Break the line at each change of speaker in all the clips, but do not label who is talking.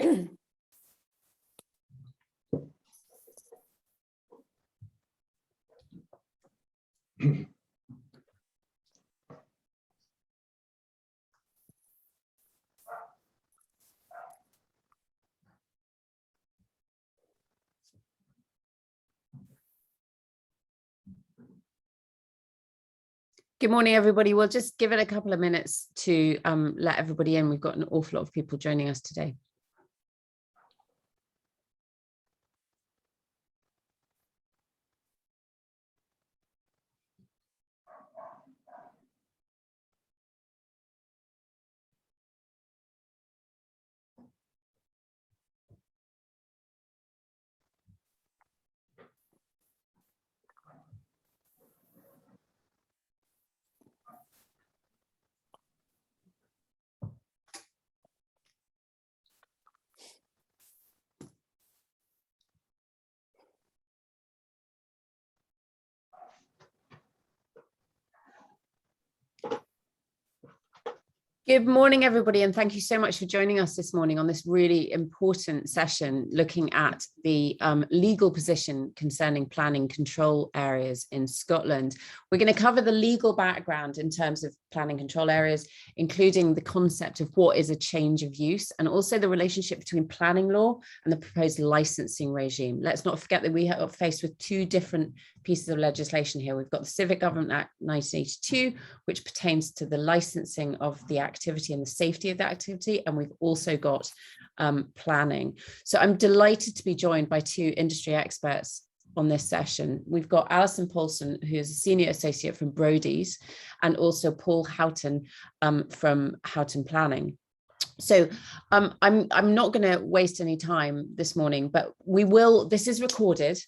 Good morning, everybody. We'll just give it a couple of minutes to let everybody in. We've got an awful lot of people joining us today. Good morning, everybody, and thank you so much for joining us this morning on this really important session looking at the legal position concerning planning control areas in Scotland. We're going to cover the legal background in terms of planning control areas, including the concept of what is a change of use and also the relationship between planning law and the proposed licensing regime. Let's not forget that we are faced with two different pieces of legislation here. We've got the Civic Government Act 1982, which pertains to the licensing of the activity and the safety of the activity, and we've also got planning. So I'm delighted to be joined by two industry experts on this session. We've got Alison Paulson, who is a senior associate from Brodies, and also Paul Houghton from Houghton Planning. So I'm not going to waste any time this morning, but we will. This is recorded.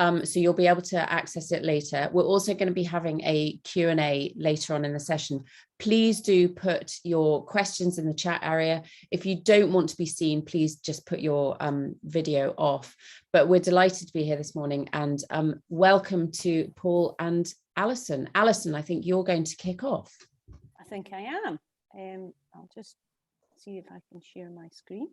So you'll be able to access it later. We're also going to be having a Q&A later on in the session. Please do put your questions in the chat area. If you don't want to be seen, please just put your video off. But we're delighted to be here this morning, and welcome to Paul and Alison. Alison, I think you're going to kick off.
I think I am. I'll just see if I can share my screen.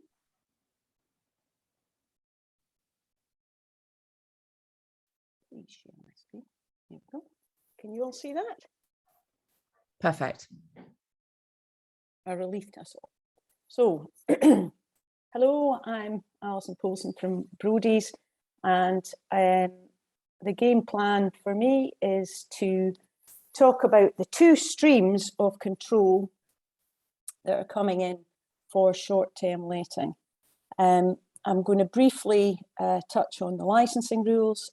Please share my screen. There we go. Can you all see that?
Perfect.
A relief to us all. So, hello, I'm Alison Paulson from Brodies, and the game plan for me is to talk about the two streams of control that are coming in for short-term letting. I'm going to briefly touch on the licensing rules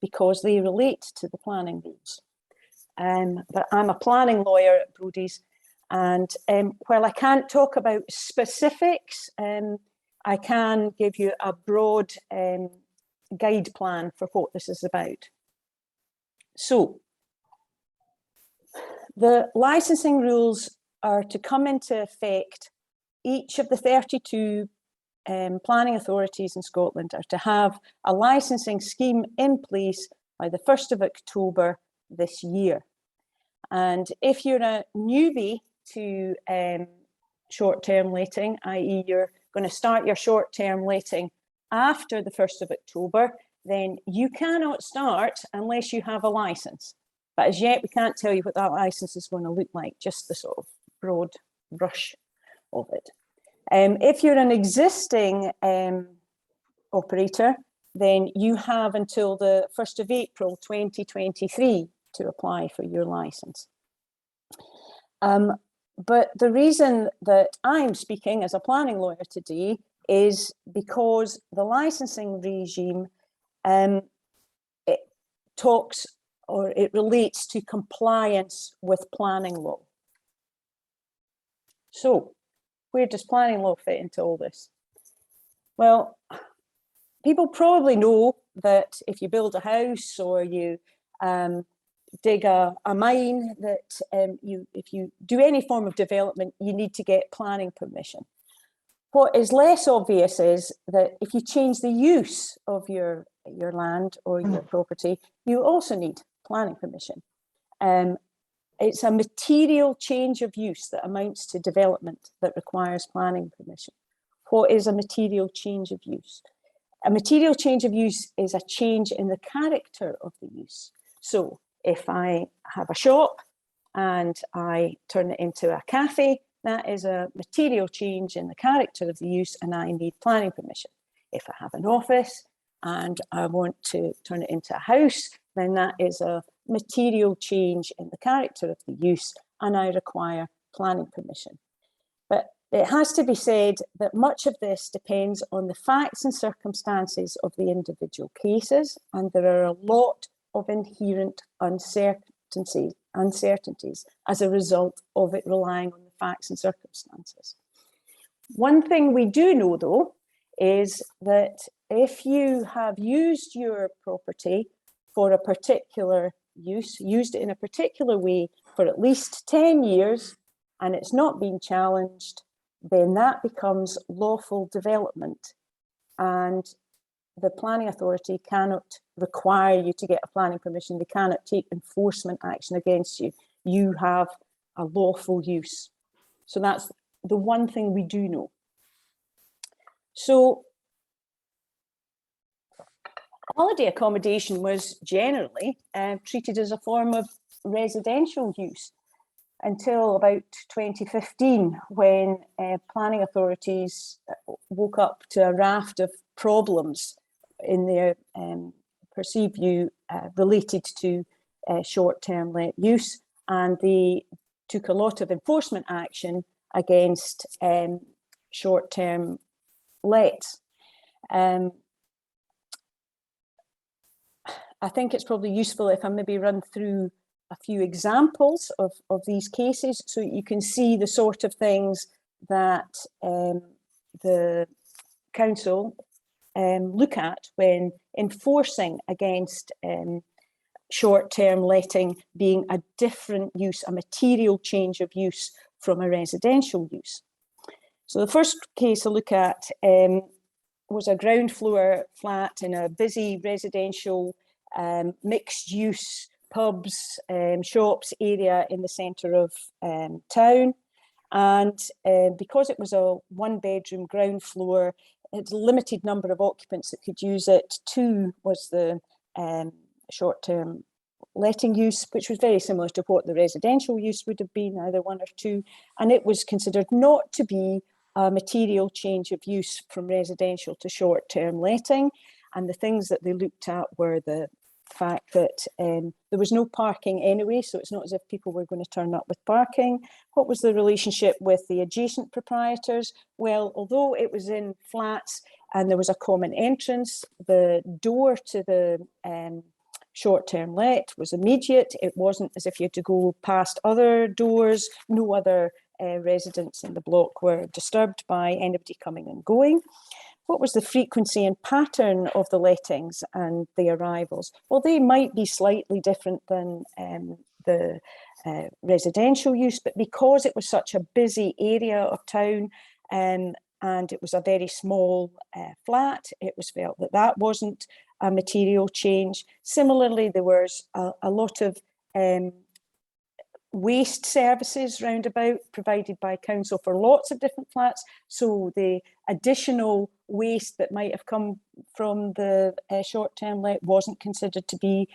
because they relate to the planning rules. But I'm a planning lawyer at Brodies, and while I can't talk about specifics, I can give you a broad guide plan for what this is about. So, the licensing rules are to come into effect. Each of the 32 planning authorities in Scotland are to have a licensing scheme in place by the 1st of October this year. And if you're a newbie to short-term letting, i.e. you're going to start your short-term letting after the 1st of October, then you cannot start unless you have a license. But as yet, we can't tell you what that license is going to look like, just the sort of broad brush of it. If you're an existing operator, then you have until the 1st of April 2023 to apply for your license. But the reason that I'm speaking as a planning lawyer today is because the licensing regime it talks or it relates to compliance with planning law. So, where does planning law fit into all this? Well, people probably know that if you build a house or you dig a mine, that if you do any form of development, you need to get planning permission. What is less obvious is that if you change the use of your land or your property, you also need planning permission. It's a material change of use that amounts to development that requires planning permission. what is a material change of use? A material change of use is a change in the character of the use. So if I have a shop and I turn it into a cafe, that is a material change in the character of the use, and I need planning permission. If I have an office and I want to turn it into a house, then that is a material change in the character of the use, and I require planning permission. But it has to be said that much of this depends on the facts and circumstances of the individual cases, and there are a lot of inherent uncertainties as a result of it relying on the facts and circumstances. One thing we do know, though, is that if you have used your property for a particular use, used it in a particular way for at least 10 years, and it's not been challenged, then that becomes lawful development. And the planning authority cannot require you to get a planning permission. They cannot take enforcement action against you. You have a lawful use. So that's the one thing we do know. So holiday accommodation was generally treated as a form of residential use until about 2015, when planning authorities woke up to a raft of problems in their perceived view related to short-term let use, and they took a lot of enforcement action against short-term lets. I think it's probably useful if I maybe run through a few examples of these cases, so you can see the sort of things that the council look at when enforcing against short-term letting being a different use, a material change of use from a residential use. So the first case I look at was a ground floor flat in a busy residential mixed use pubs, shops area in the centre of town. And because it was a one-bedroom ground floor, it's a limited number of occupants that could use it. 2 was the short-term letting use, which was very similar to what the residential use would have been, either 1 or 2. And it was considered not to be a material change of use from residential to short-term letting. And the things that they looked at were the fact that there was no parking anyway, so it's not as if people were going to turn up with parking. What was the relationship with the adjacent proprietors? Well, although it was in flats and there was a common entrance, the door to the short-term let was immediate. It wasn't as if you had to go past other doors. No other residents in the block were disturbed by anybody coming and going. What was the frequency and pattern of the lettings and the arrivals? Well, they might be slightly different than the residential use, but because it was such a busy area of town and it was a very small flat, it was felt that that wasn't a material change. Similarly, there was a lot of waste services roundabout provided by council for lots of different flats. So the additional waste that might have come from the short-term let wasn't considered to be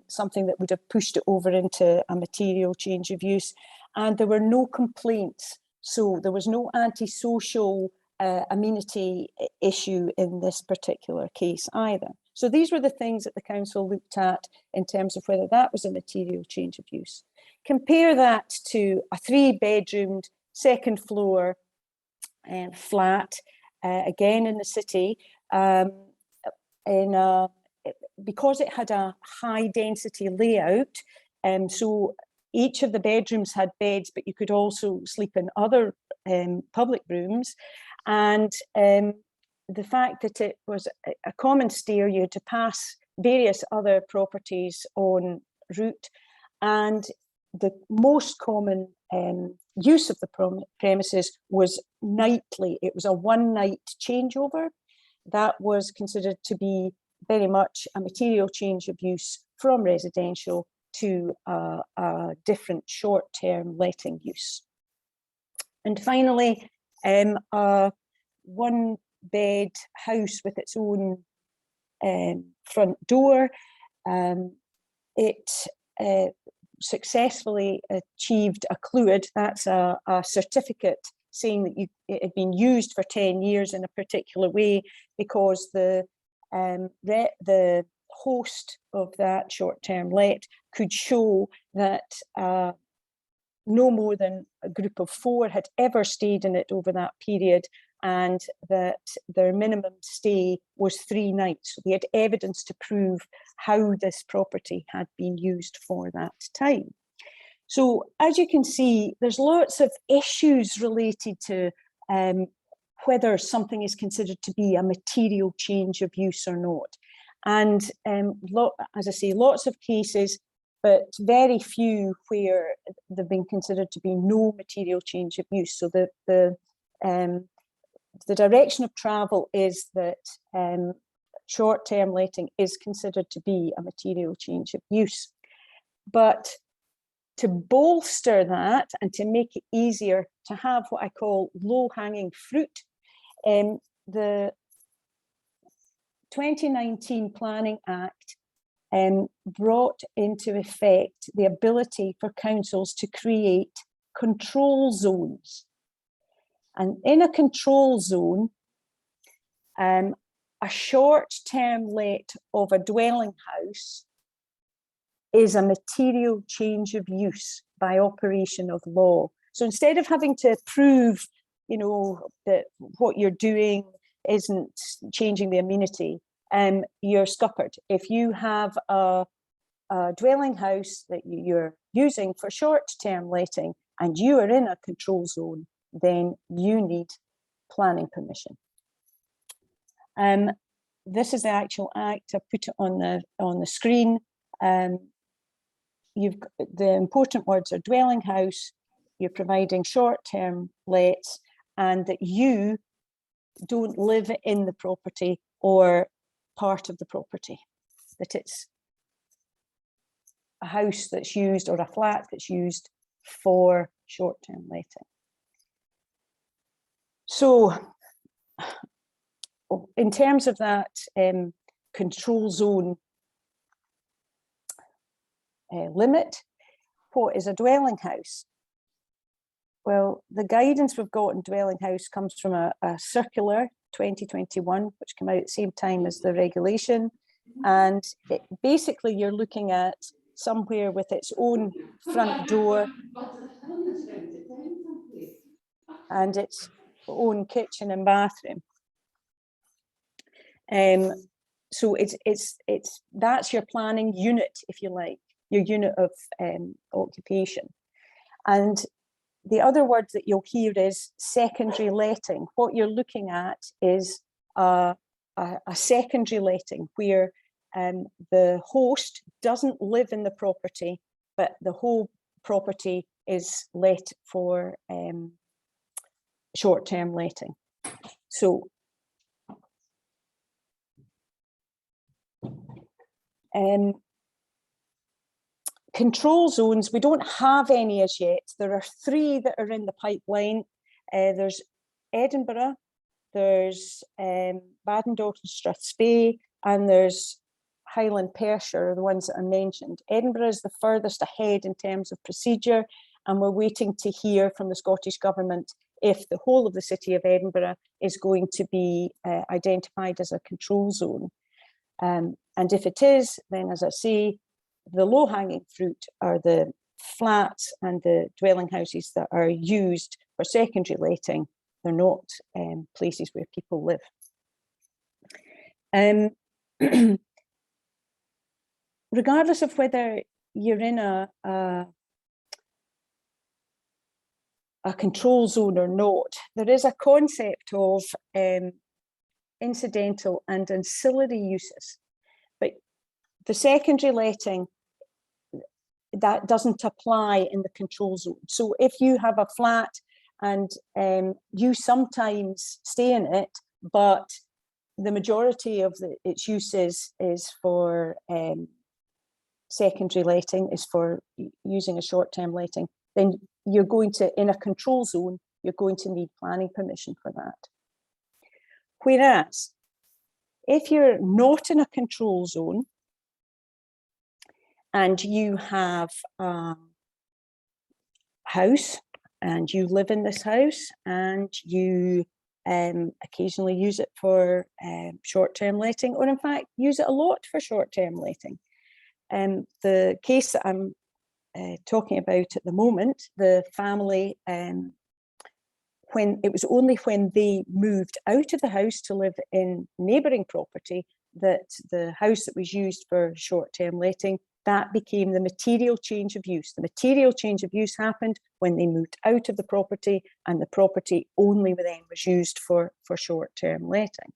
something that would have pushed it over into a material change of use. And there were no complaints. So there was no antisocial amenity issue in this particular case either. So these were the things that the council looked at in terms of whether that was a material change of use. Compare that to a 3-bedroomed second floor flat, again in the city, because it had a high density layout, so each of the bedrooms had beds, but you could also sleep in other public rooms. And the fact that it was a common stair, you had to pass various other properties en route, and the most common use of the premises was nightly. It was a one-night changeover. That was considered to be very much a material change of use from residential to a different short-term letting use. And finally, a one bed house with its own front door. It successfully achieved a CLUID, that's a certificate saying that it had been used for 10 years in a particular way, because the host of that short-term let could show that no more than a group of 4 had ever stayed in it over that period, and that their minimum stay was 3 nights. So they had evidence to prove how this property had been used for that time. So as you can see, there's lots of issues related to whether something is considered to be a material change of use or not. And as I say, lots of cases, but very few where they've been considered to be no material change of use. So the direction of travel is that short-term letting is considered to be a material change of use. But to bolster that and to make it easier to have what I call low-hanging fruit, the 2019 Planning Act brought into effect the ability for councils to create control zones. And in a control zone, a short-term let of a dwelling house is a material change of use by operation of law. So instead of having to prove, that what you're doing isn't changing the amenity, you're scuppered. If you have a dwelling house that you're using for short-term letting and you are in a control zone, then you need planning permission. This is the actual act. I put it on the screen. The important words are dwelling house, you're providing short-term lets, and that you don't live in the property or part of the property, that it's a house that's used or a flat that's used for short-term letting. So in terms of that control zone limit, what is a dwelling house? Well, the guidance we've got in dwelling house comes from a circular 2021, which came out at the same time as the regulation. And basically you're looking at somewhere with its own front door and its own kitchen and bathroom. So that's your planning unit, if you like, your unit of occupation. And the other word that you'll hear is secondary letting. What you're looking at is a secondary letting where the host doesn't live in the property, but the whole property is let for short-term letting. So control zones, we don't have any as yet. There are 3 that are in the pipeline. There's Edinburgh, there's Badendorf and Strathspey, and there's Highland Perthshire, the ones that are mentioned. Edinburgh is the furthest ahead in terms of procedure, and we're waiting to hear from the Scottish Government if the whole of the city of Edinburgh is going to be identified as a control zone. And if it is, then as I say, the low-hanging fruit are the flats and the dwelling houses that are used for secondary letting. They're not places where people live. Regardless of whether you're in a control zone or not, there is a concept of incidental and ancillary uses. But the secondary letting, that doesn't apply in the control zone. So if you have a flat and you sometimes stay in it, but the majority of its uses is for secondary letting, is for using a short-term letting, then you're going to, in a control zone, you're going to need planning permission for that. Whereas if you're not in a control zone and you have a house and you live in this house and you occasionally use it for short-term letting, or in fact use it a lot for short-term letting. The case that I'm talking about at the moment, the family, when it was only when they moved out of the house to live in neighbouring property that the house that was used for short-term letting, that became the material change of use. The material change of use happened when they moved out of the property, and the property only then was used for short-term letting.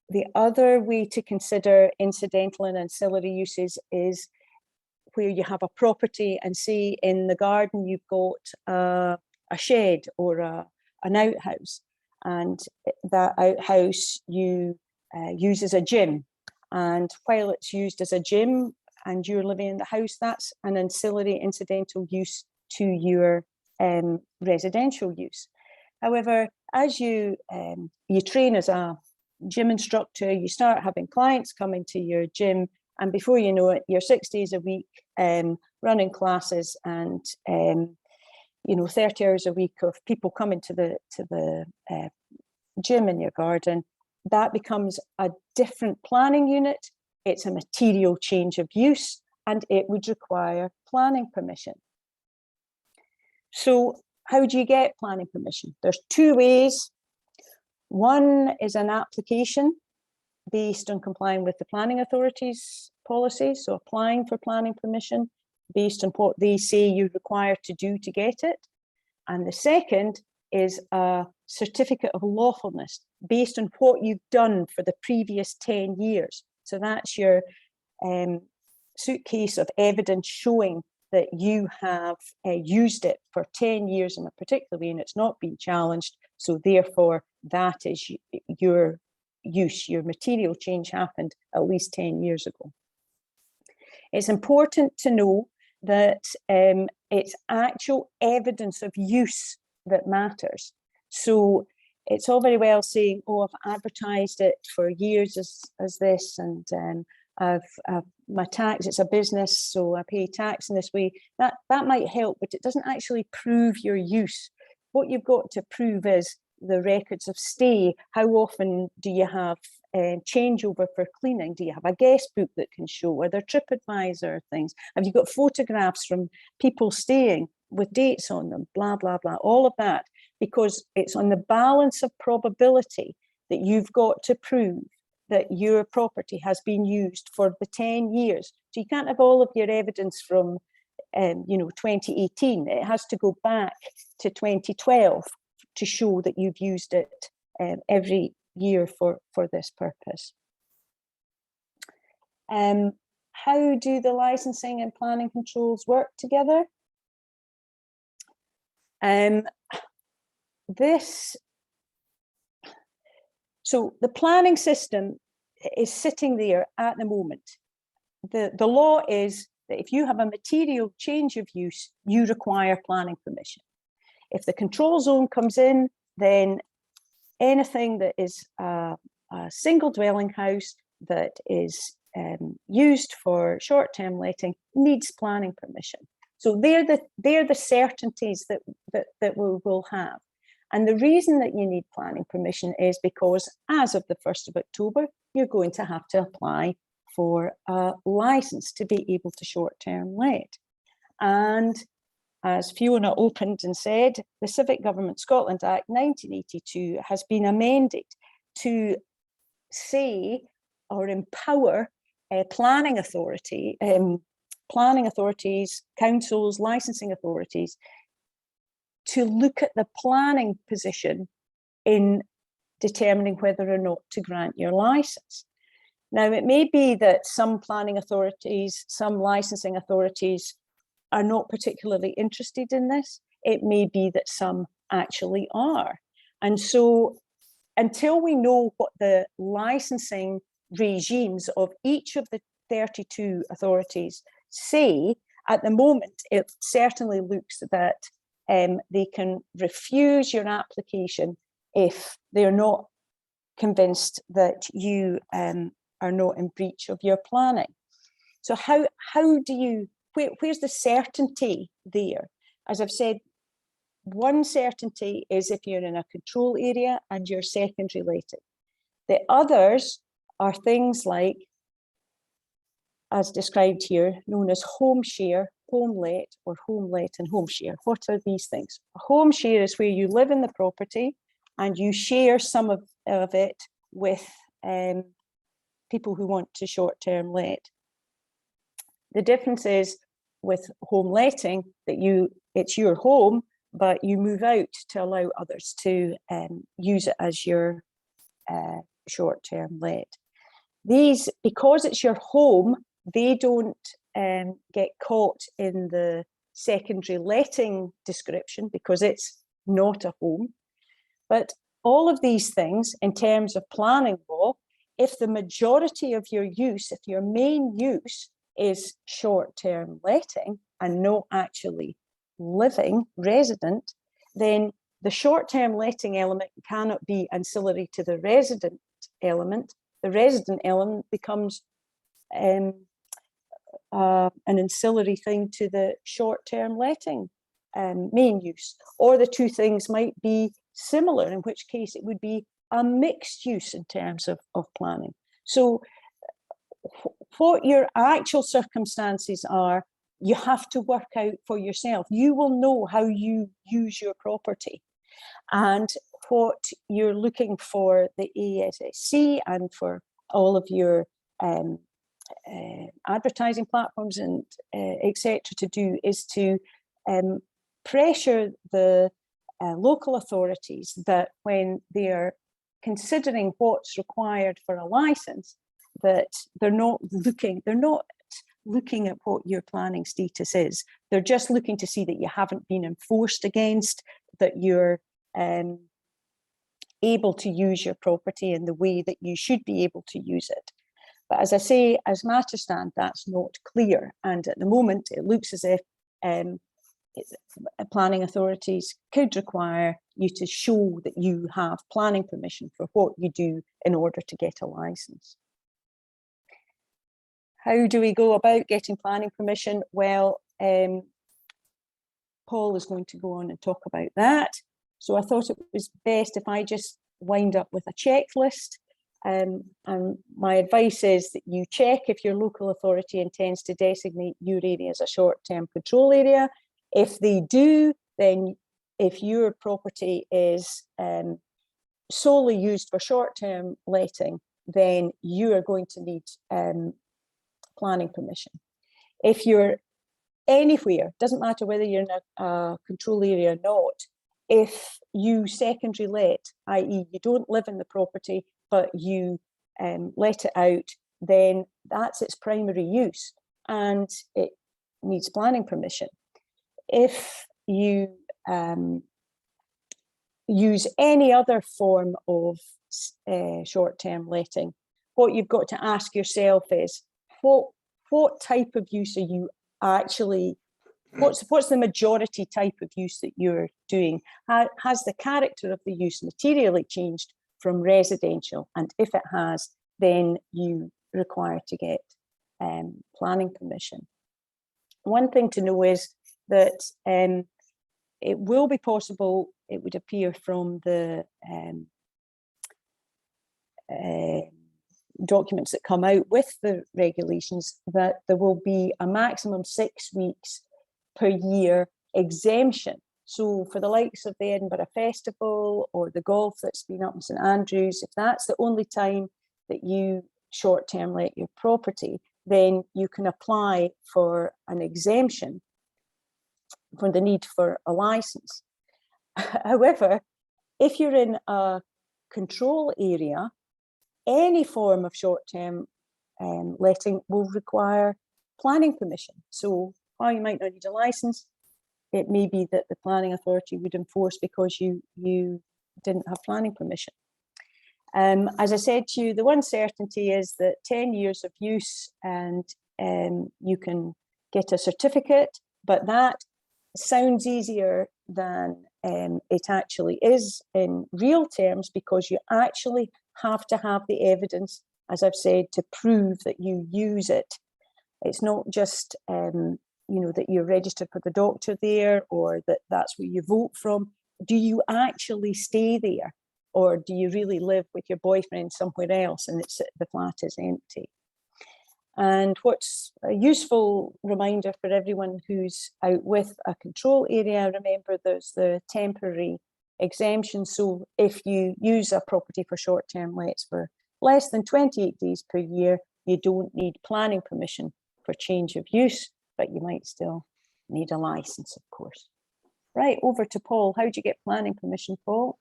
The other way to consider incidental and ancillary uses is where you have a property and say in the garden you've got a shed or an outhouse, and that outhouse you use as a gym. And while it's used as a gym and you're living in the house, that's an ancillary incidental use to your residential use. However, as you train as a gym instructor, you start having clients coming to your gym, and before you know it, you're 6 days a week running classes, and 30 hours a week of people coming to the gym in your garden. That becomes a different planning unit. It's a material change of use, and it would require planning permission. So how do you get planning permission? There's two ways. One is an application based on complying with the planning authority's policies, so applying for planning permission based on what they say you're required to do to get it. And the second is a certificate of lawfulness based on what you've done for the previous 10 years. So that's your suitcase of evidence showing that you have used it for 10 years in a particular way and it's not been challenged. So therefore, that is your use. Your material change happened at least 10 years ago. It's important to know that it's actual evidence of use that matters. So it's all very well saying, oh, I've advertised it for years as this, and my tax, it's a business, so I pay tax in this way. That might help, but it doesn't actually prove your use. What you've got to prove is the records of stay. How often do you have changeover for cleaning? Do you have a guest book that can show? Are there TripAdvisor things? Have you got photographs from people staying with dates on them? Blah, blah, blah, all of that, because it's on the balance of probability that you've got to prove that your property has been used for the 10 years. So you can't have all of your evidence from 2018. It has to go back to 2012 to show that you've used it every year for this purpose. How do the licensing and planning controls work together? So the planning system is sitting there at the moment. The law is that if you have a material change of use, you require planning permission. If the control zone comes in, then anything that is a single dwelling house that is used for short-term letting needs planning permission. So they're the certainties that we will have. And the reason that you need planning permission is because as of the 1st of October, you're going to have to apply for a license to be able to short-term let. And as Fiona opened and said, the Civic Government Scotland Act 1982 has been amended to say or empower planning authorities, councils, licensing authorities to look at the planning position in determining whether or not to grant your license. Now, it may be that some planning authorities, some licensing authorities are not particularly interested in this. It may be that some actually are. And so until we know what the licensing regimes of each of the 32 authorities say, at the moment, it certainly looks that they can refuse your application if they're not convinced that you are not in breach of your planning. So how do you, where's the certainty there? As I've said, one certainty is if you're in a control area and you're secondary letting. The others are things like, as described here, known as home share, home let, or home let and home share. What are these things? A home share is where you live in the property and you share some of it with people who want to short-term let. The difference is with home letting that it's your home, but you move out to allow others to use it as your short-term let. These, because it's your home, they don't get caught in the secondary letting description because it's not a home. But all of these things, in terms of planning law, if the majority of your use, if your main use is short-term letting and not actually living, resident, then the short-term letting element cannot be ancillary to the resident element. The resident element becomes an ancillary thing to the short-term letting main use, or the two things might be similar, in which case it would be a mixed use in terms of planning. So what your actual circumstances are, you have to work out for yourself. You will know how you use your property and what you're looking for the ASSC and for all of your advertising platforms and etc. to do is to pressure the local authorities that when they're considering what's required for a license, that they're not looking at what your planning status is. They're just looking to see that you haven't been enforced against, that you're able to use your property in the way that you should be able to use it. But as I say, as matters stand, that's not clear. And at the moment, it looks as if planning authorities could require you to show that you have planning permission for what you do in order to get a license. How do we go about getting planning permission? Well, Paul is going to go on and talk about that. So I thought it was best if I just wind up with a checklist. And my advice is that you check if your local authority intends to designate your area as a short-term control area. If they do, then if your property is solely used for short-term letting, then you are going to need planning permission. If you're anywhere, doesn't matter whether you're in a control area or not, if you secondary let, i.e. you don't live in the property, but you let it out, then that's its primary use and it needs planning permission. If you use any other form of short-term letting, what you've got to ask yourself is, what type of use are you actually, what's the majority type of use that you're doing? Has the character of the use materially changed from residential? And if it has, then you require to get planning permission. One thing to know is that it will be possible, it would appear from the documents that come out with the regulations, that there will be a maximum 6 weeks per year exemption. So for the likes of the Edinburgh Festival or the golf that's been up in St Andrews, if that's the only time that you short-term let your property, then you can apply for an exemption for the need for a license. However, if you're in a control area, any form of short-term letting will require planning permission. So while you might not need a license, it may be that the planning authority would enforce because you didn't have planning permission. As I said to you, the one certainty is that 10 years of use and you can get a certificate, but that sounds easier than it actually is in real terms, because you actually have to have the evidence, as I've said, to prove that you use it. It's not just that you're registered with the doctor there, or that that's where you vote from. Do you actually stay there, or do you really live with your boyfriend somewhere else and the flat is empty? And what's a useful reminder for everyone who's out with a control area, remember there's the temporary exemption. So if you use a property for short-term lets for less than 28 days per year, you don't need planning permission for change of use, but you might still need a license, of course. Right, over to Paul. How do you get planning permission, Paul?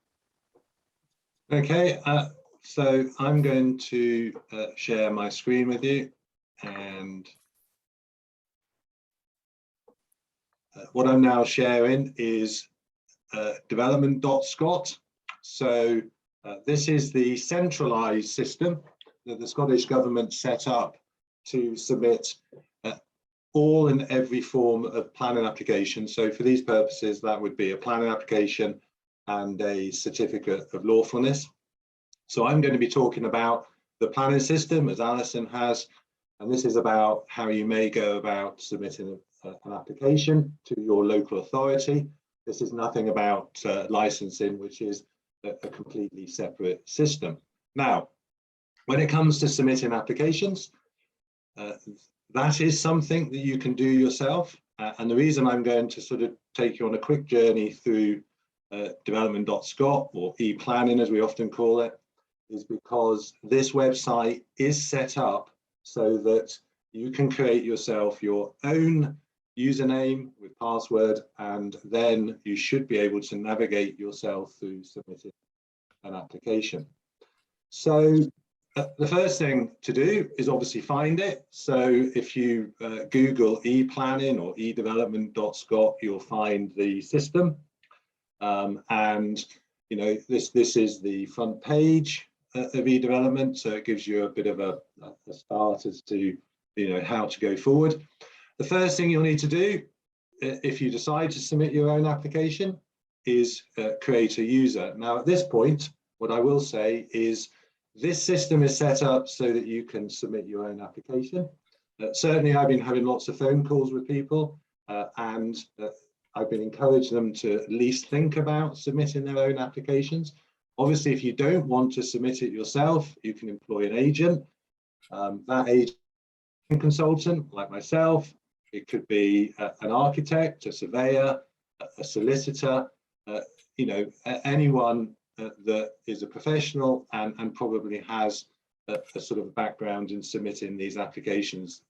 Okay, so I'm going to share my screen with you, and what I'm now sharing is development.scot. So this is the centralised system that the Scottish Government set up to submit all and every form of planning application. So for these purposes, that would be a planning application and a certificate of lawfulness. So I'm going to be talking about the planning system, as Alison has, and this is about how you may go about submitting an application to your local authority. This is nothing about licensing, which is a completely separate system. Now, when it comes to submitting applications, that is something that you can do yourself. And the reason I'm going to sort of take you on a quick journey through development.scot, or e-planning as we often call it, is because this website is set up so that you can create yourself your own username with password, and then you should be able to navigate yourself through submitting an application. So the first thing to do is obviously find it. So if you Google e-planning or edevelopment.scot, you'll find the system. And this is the front page of e-development, so it gives you a bit of a start as to how to go forward. The first thing you'll need to do, if you decide to submit your own application, is create a user. Now at this point, what I will say is this system is set up so that you can submit your own application. Certainly I've been having lots of phone calls with people and I've been encouraging them to at least think about submitting their own applications. Obviously, if you don't want to submit it yourself, you can employ an agent. That agent consultant, like myself, it could be an architect, a surveyor, a solicitor, anyone that is a professional and probably has a sort of background in submitting these applications.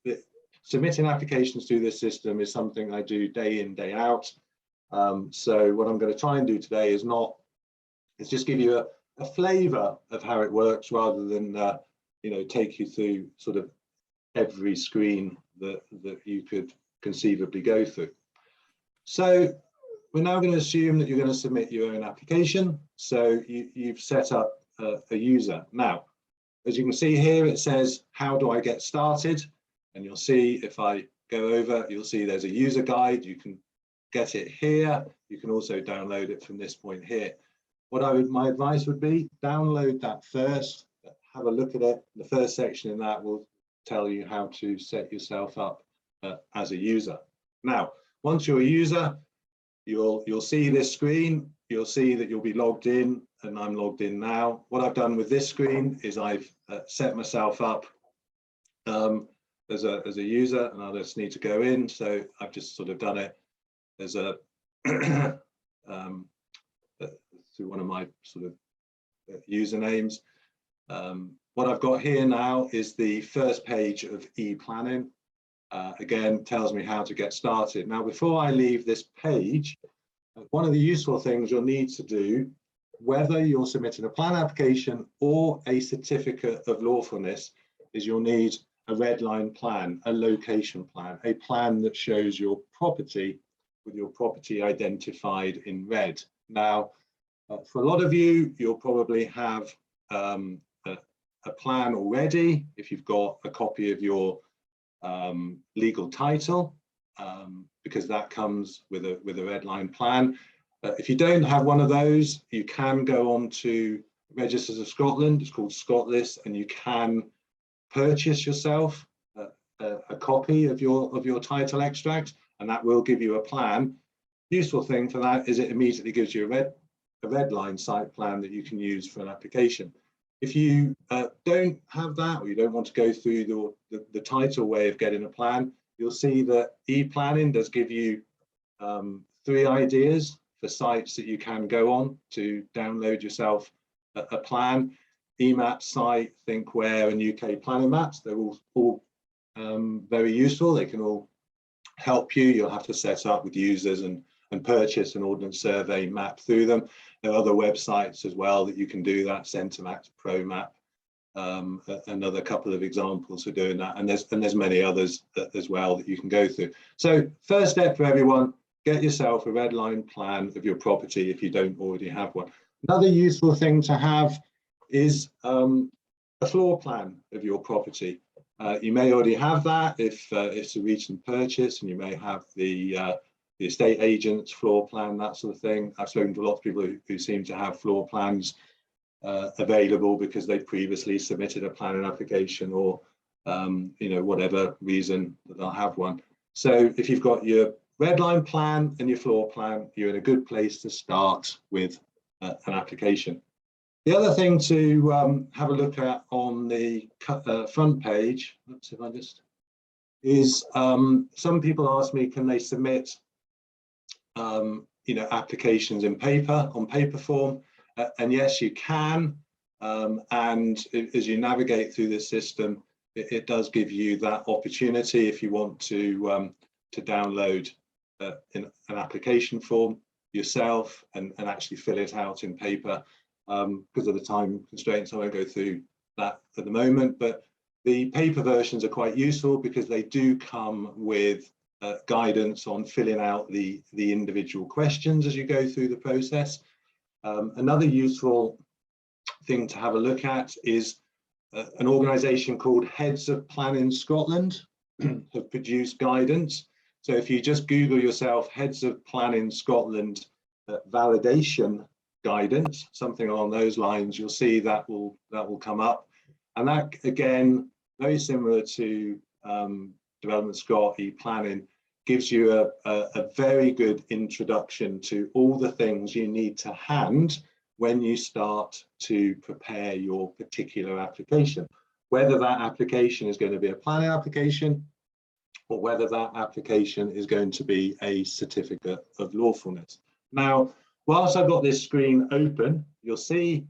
Submitting applications through this system is something I do day in, day out. So what I'm going to try and do today is just give you a flavour of how it works, rather than take you through sort of every screen that you could conceivably go through. So we're now going to assume that you're going to submit your own application. So you've set up a user. Now, as you can see here, it says, how do I get started? And you'll see, if I go over, you'll see there's a user guide. You can get it here. You can also download it from this point here. My advice would be, download that first, have a look at it. The first section in that will tell you how to set yourself up as a user. Now, once you're a user, you'll see this screen. You'll see that you'll be logged in, and I'm logged in now. What I've done with this screen is I've set myself up as a user, and I just need to go in. So I've just sort of done it as a through one of my sort of usernames. What I've got here now is the first page of e-planning. Again, tells me how to get started. Now, before I leave this page, one of the useful things you'll need to do, whether you're submitting a plan application or a certificate of lawfulness, is you'll need a red line plan, a location plan, a plan that shows your property with your property identified in red. Now, for a lot of you, you'll probably have a plan already if you've got a copy of your legal title. because that comes with a red line plan. If you don't have one of those, you can go on to Registers of Scotland. It's called ScotList, and you can purchase yourself a copy of your title extract, and that will give you a plan. Useful thing for that is it immediately gives you a red line site plan that you can use for an application. If you don't have that, or you don't want to go through the title way of getting a plan, you'll see that e-planning does give you 3 ideas for sites that you can go on to download yourself a plan. EMAP site, Thinkware, and UK Planning Maps, they're all very useful. They can all help you. You'll have to set up with users and purchase an Ordnance Survey map through them. There are other websites as well that you can do that, CenterMaps, ProMap, another couple of examples for doing that, and there's many others as well that you can go through. So first step for everyone, get yourself a red line plan of your property if you don't already have one. Another useful thing to have is a floor plan of your property. You may already have that if it's a recent purchase, and you may have the estate agent's floor plan, that sort of thing. I've spoken to a lot of people who seem to have floor plans available because they previously submitted a planning application, or whatever reason that they'll have one. So if you've got your red line plan and your floor plan, you're in a good place to start with an application. The other thing to have a look at on the front page, is some people ask me, can they submit applications on paper form? And yes, you can. And as you navigate through the system, it does give you that opportunity if you want to download in an application form yourself and actually fill it out in paper. Because of the time constraints, I won't go through that at the moment, but the paper versions are quite useful because they do come with guidance on filling out the individual questions as you go through the process. Another useful thing to have a look at is an organisation called Heads of Planning Scotland have produced guidance. So if you just Google yourself Heads of Planning Scotland validation guidance, something along those lines, you'll see that will come up. And that, again, very similar to Development Scot e-planning, gives you a very good introduction to all the things you need to hand when you start to prepare your particular application, whether that application is going to be a planning application or whether that application is going to be a certificate of lawfulness. Now, whilst I've got this screen open, you'll see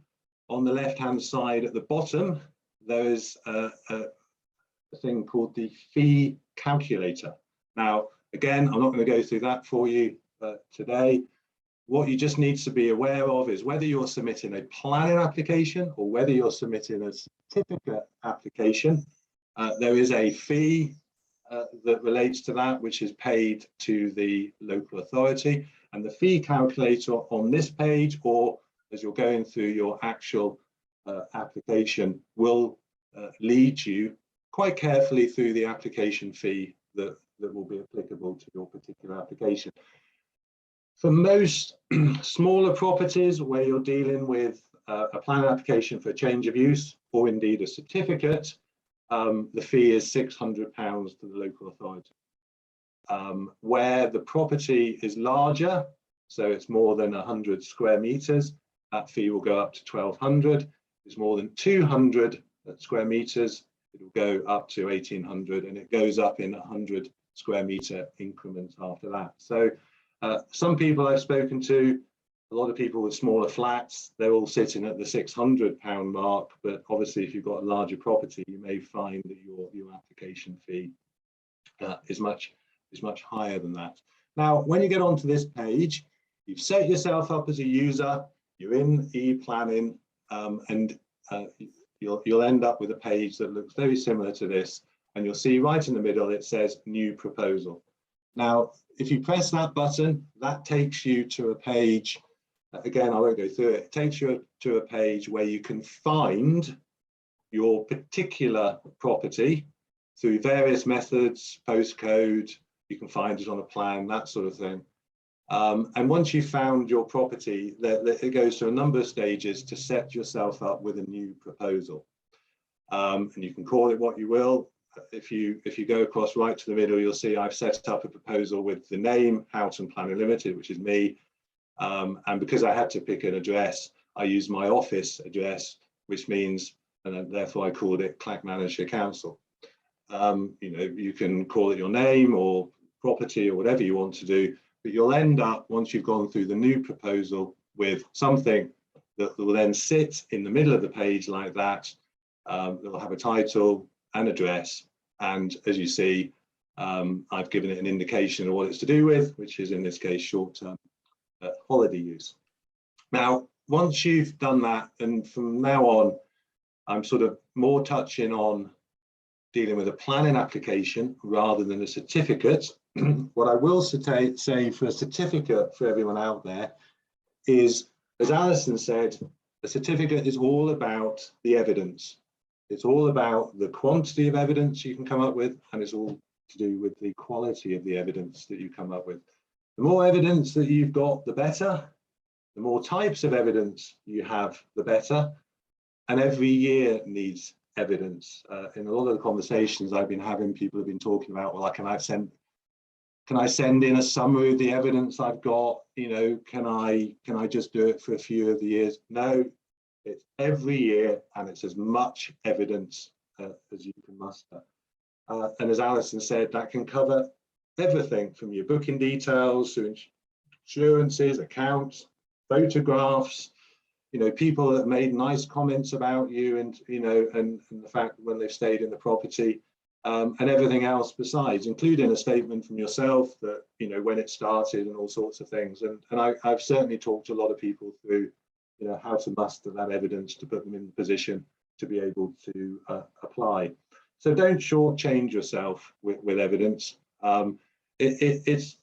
on the left-hand side at the bottom, there is a thing called the fee calculator. Now, again, I'm not going to go through that for you today. What you just need to be aware of is whether you're submitting a planning application or whether you're submitting a certificate application, there is a fee that relates to that, which is paid to the local authority. And the fee calculator on this page, or as you're going through your actual application, will lead you quite carefully through the application fee that will be applicable to your particular application. For most smaller properties where you're dealing with a planning application for a change of use, or indeed a certificate, the fee is £600 to the local authority. Where the property is larger, so it's more than 100 square meters, that fee will go up to 1,200. It's more than 200 square meters, it will go up to 1,800, and it goes up in 100 square meter increments after that. So some people I've spoken to, a lot of people with smaller flats, they're all sitting at the £600 mark, but obviously if you've got a larger property, you may find that your application fee is much higher than that. Now, when you get onto this page, you've set yourself up as a user, you're in e-planning, and you'll end up with a page that looks very similar to this, and you'll see right in the middle it says new proposal. Now, if you press that button, that takes you to a page, again, I won't go through it, it takes you to a page where you can find your particular property through various methods, postcode, you can find it on a plan, that sort of thing. And once you've found your property, it goes through a number of stages to set yourself up with a new proposal. And you can call it what you will. If you go across right to the middle, you'll see I've set up a proposal with the name Houghton Planning Limited, which is me. And because I had to pick an address, I used my office address, which means, and therefore I called it Clackmannanshire Council. You know, you can call it your name or property or whatever you want to do, but you'll end up, once you've gone through the new proposal, with something that will then sit in the middle of the page like that. It'll have a title, an address, and as you see, I've given it an indication of what it's to do with, which is in this case short-term holiday use. Now, once you've done that, and from now on, I'm sort of more touching on dealing with a planning application rather than a certificate. What I will say for a certificate for everyone out there is, as Alison said, a certificate is all about the evidence. It's all about the quantity of evidence you can come up with, and it's all to do with the quality of the evidence that you come up with. The more evidence that you've got, the better. The more types of evidence you have, the better. And every year needs evidence. In a lot of the conversations I've been having, people have been talking about, well, can I send in a summary of the evidence I've got? You know, can I just do it for a few of the years? No, it's every year, and it's as much evidence as you can muster. And as Alison said, that can cover everything from your booking details to insurances, accounts, photographs, you know, people that made nice comments about you, and you know, and the fact when they've stayed in the property, and everything else besides, including a statement from yourself that, you know, when it started and all sorts of things. And I've certainly talked to a lot of people through, you know, how to muster that evidence to put them in the position to be able to apply. So don't shortchange yourself with evidence. It's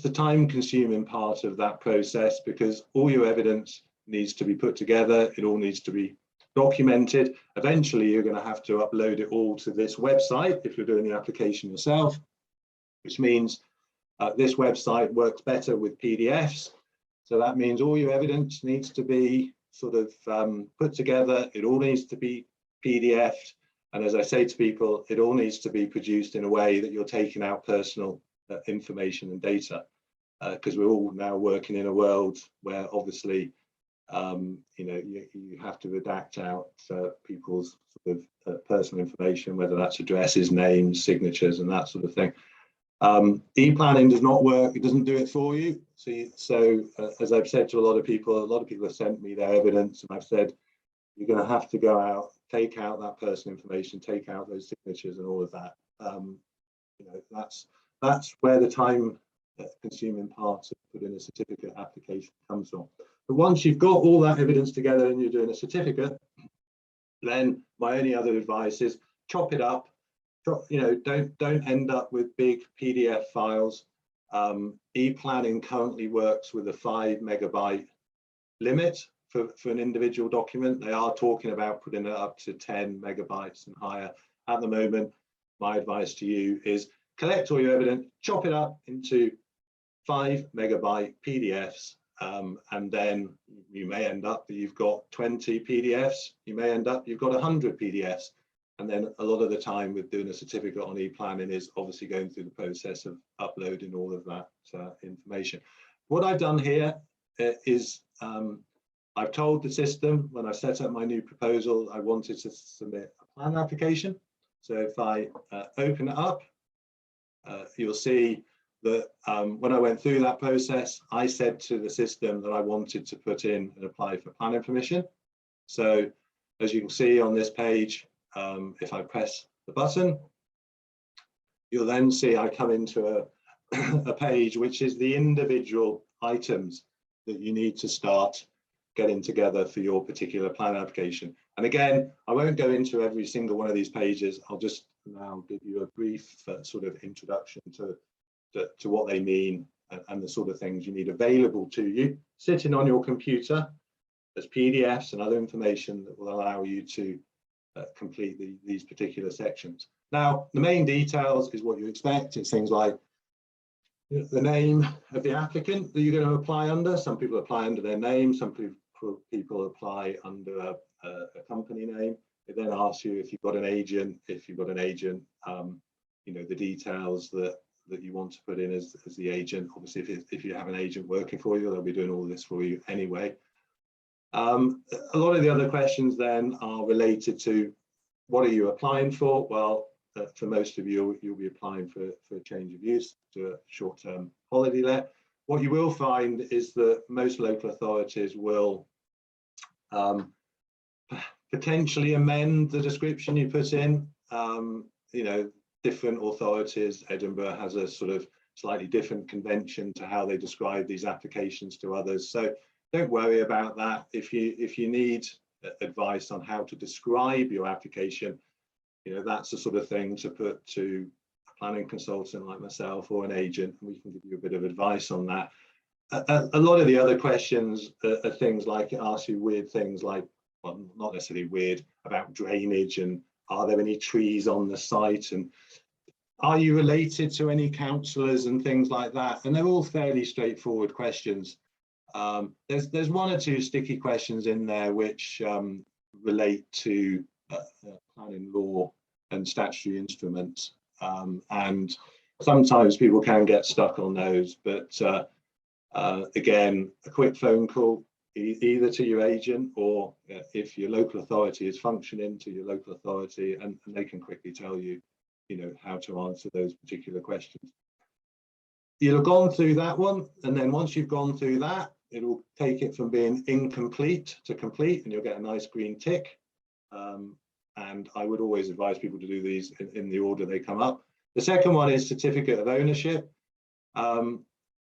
the time-consuming part of that process, because all your evidence needs to be put together. It all needs to be documented. Eventually, you're going to have to upload it all to this website if you're doing the application yourself, which means this website works better with PDFs. So that means all your evidence needs to be sort of put together. It all needs to be PDF'd. And as I say to people, it all needs to be produced in a way that you're taking out personal information and data, because we're all now working in a world where obviously, you know, you have to redact out people's sort of personal information, whether that's addresses, names, signatures, and that sort of thing. E-planning does not work. It doesn't do it for you. So as I've said to a lot of people have sent me their evidence, and I've said, you're going to have to go out, take out that personal information, take out those signatures and all of that. You know, that's where the time consuming part of putting a certificate application comes from. But once you've got all that evidence together and you're doing a certificate, then my only other advice is chop it up. You know, don't end up with big PDF files. E-planning currently works with a 5 megabyte limit for an individual document. They are talking about putting it up to 10 megabytes and higher. At the moment, my advice to you is collect all your evidence, chop it up into 5 megabyte PDFs, and then you may end up that you've got 20 PDFs, you may end up you've got 100 PDFs. And then a lot of the time with doing a certificate on e-planning is obviously going through the process of uploading all of that information. What I've done here is I've told the system when I set up my new proposal, I wanted to submit a plan application. So if I open it up, you'll see that when I went through that process, I said to the system that I wanted to put in and apply for planning permission. So as you can see on this page, if I press the button, you'll then see I come into a page which is the individual items that you need to start getting together for your particular plan application. And again, I won't go into every single one of these pages. I'll just now give you a brief sort of introduction to what they mean and the sort of things you need available to you, sitting on your computer as PDFs and other information that will allow you to complete these particular sections. Now, the main details is what you expect. It's things like the name of the applicant that you're going to apply under. Some people apply under their name, some people apply under a company name. It then asks you if you've got an agent, you know, the details that you want to put in as the agent. Obviously, if you have an agent working for you, they'll be doing all this for you anyway. A lot of the other questions then are related to what are you applying for? Well, for most of you, you'll be applying for a change of use to a short-term holiday let. What you will find is that most local authorities will potentially amend the description you put in. You know, different authorities, Edinburgh has a sort of slightly different convention to how they describe these applications to others. So don't worry about that. If you need advice on how to describe your application, you know, that's the sort of thing to put to a planning consultant like myself or an agent, and we can give you a bit of advice on that. A lot of the other questions are things like, it asks you weird things like, well, not necessarily weird, about drainage, and are there any trees on the site, and are you related to any councillors and things like that. And they're all fairly straightforward questions. There's one or two sticky questions in there which relate to planning law and statutory instruments, and sometimes people can get stuck on those, but again, a quick phone call either to your agent, or if your local authority is functioning, to your local authority, and they can quickly tell you, you know, how to answer those particular questions. You'll have gone through that one, and then once you've gone through that, it'll take it from being incomplete to complete, and you'll get a nice green tick. And I would always advise people to do these in the order they come up. The second one is certificate of ownership. You're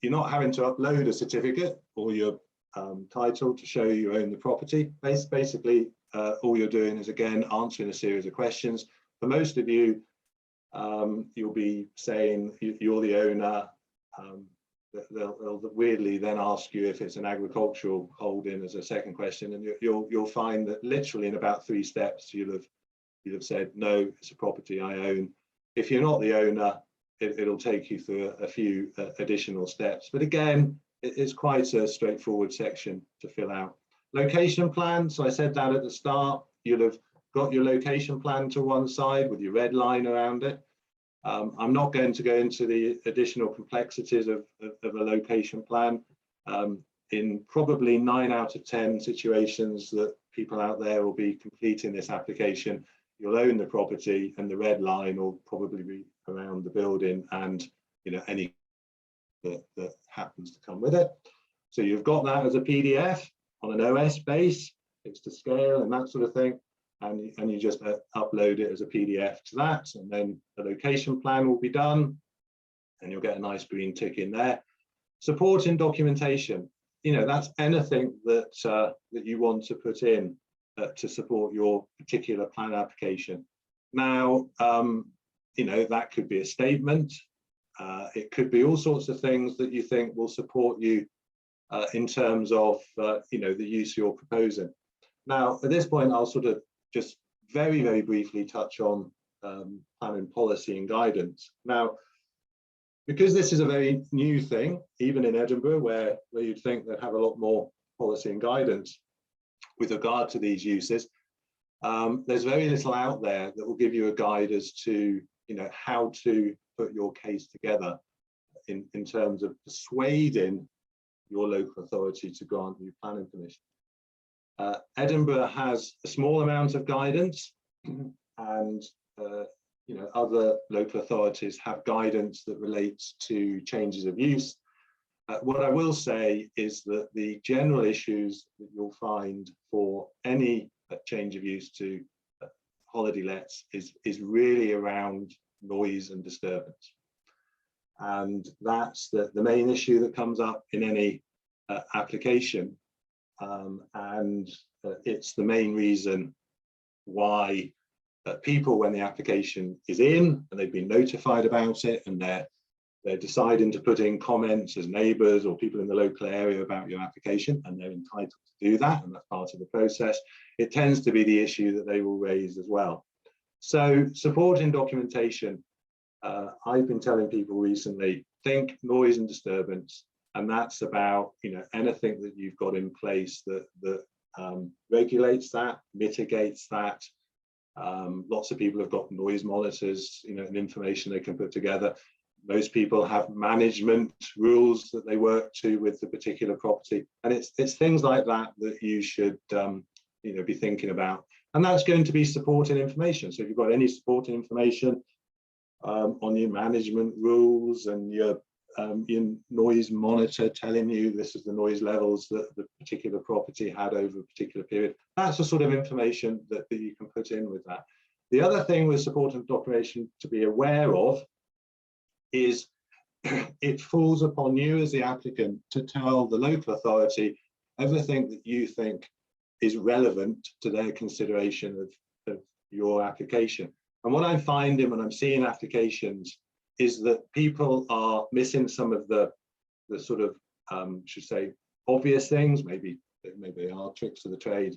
not having to upload a certificate or your title to show you own the property. Basically, all you're doing is, again, answering a series of questions. For most of you, you'll be saying you're the owner. They'll weirdly then ask you if it's an agricultural holding as a second question, and you'll find that literally in about 3 steps you'll have said, no, it's a property I own. If you're not the owner, it'll take you through a few additional steps, but again, it's quite a straightforward section to fill out. Location plan, so I said that at the start. You'll have got your location plan to one side with your red line around it. I'm not going to go into the additional complexities of a location plan. In probably 9 out of 10 situations that people out there will be completing this application, you'll own the property, and the red line will probably be around the building and, you know, any that happens to come with it. So you've got that as a PDF on an OS base, it's to scale and that sort of thing. And you just upload it as a PDF to that, and then the location plan will be done, and you'll get a nice green tick in there. Supporting documentation, you know, that's anything that that you want to put in to support your particular plan application. Now, you know, that could be a statement. It could be all sorts of things that you think will support you in terms of, you know, the use you're proposing. Now, at this point, I'll sort of just very, very briefly touch on planning policy and guidance. Now, because this is a very new thing, even in Edinburgh, where you'd think they'd have a lot more policy and guidance with regard to these uses, there's very little out there that will give you a guide as to, you know, how to put your case together in terms of persuading your local authority to grant you planning permission. Edinburgh has a small amount of guidance, and you know, other local authorities have guidance that relates to changes of use. What I will say is that the general issues that you'll find for any change of use to holiday lets is really around noise and disturbance, and that's the main issue that comes up in any application. And it's the main reason why people, when the application is in and they've been notified about it, and they're deciding to put in comments as neighbours or people in the local area about your application, and they're entitled to do that, and that's part of the process, it tends to be the issue that they will raise as well. So supporting documentation, I've been telling people recently, think noise and disturbance, and that's about, you know, anything that you've got in place that regulates that, mitigates that. Lots of people have got noise monitors, you know, and information they can put together. Most people have management rules that they work to with the particular property, and it's things like that that you should you know, be thinking about. And that's going to be supporting information. So if you've got any supporting information on your management rules and your noise monitor telling you this is the noise levels that the particular property had over a particular period, that's the sort of information that you can put in with that. The other thing with supporting documentation to be aware of is it falls upon you as the applicant to tell the local authority everything that you think is relevant to their consideration of your application. And what I'm finding when I'm seeing applications is that people are missing some of the sort of, should say, obvious things. Maybe they are tricks of the trade.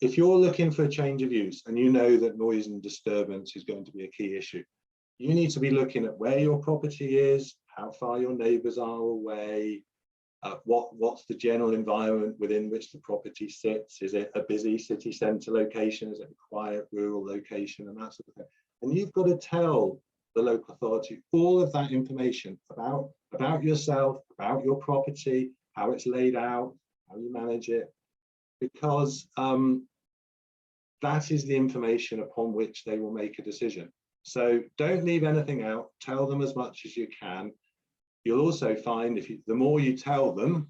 If you're looking for a change of use and you know that noise and disturbance is going to be a key issue, you need to be looking at where your property is, how far your neighbours are away, what's the general environment within which the property sits. Is it a busy city centre location? Is it a quiet rural location, and that sort of thing? And you've got to tell the local authority all of that information about yourself, about your property, how it's laid out, how you manage it, because that is the information upon which they will make a decision. So don't leave anything out. Tell them as much as you can. You'll also find the more you tell them,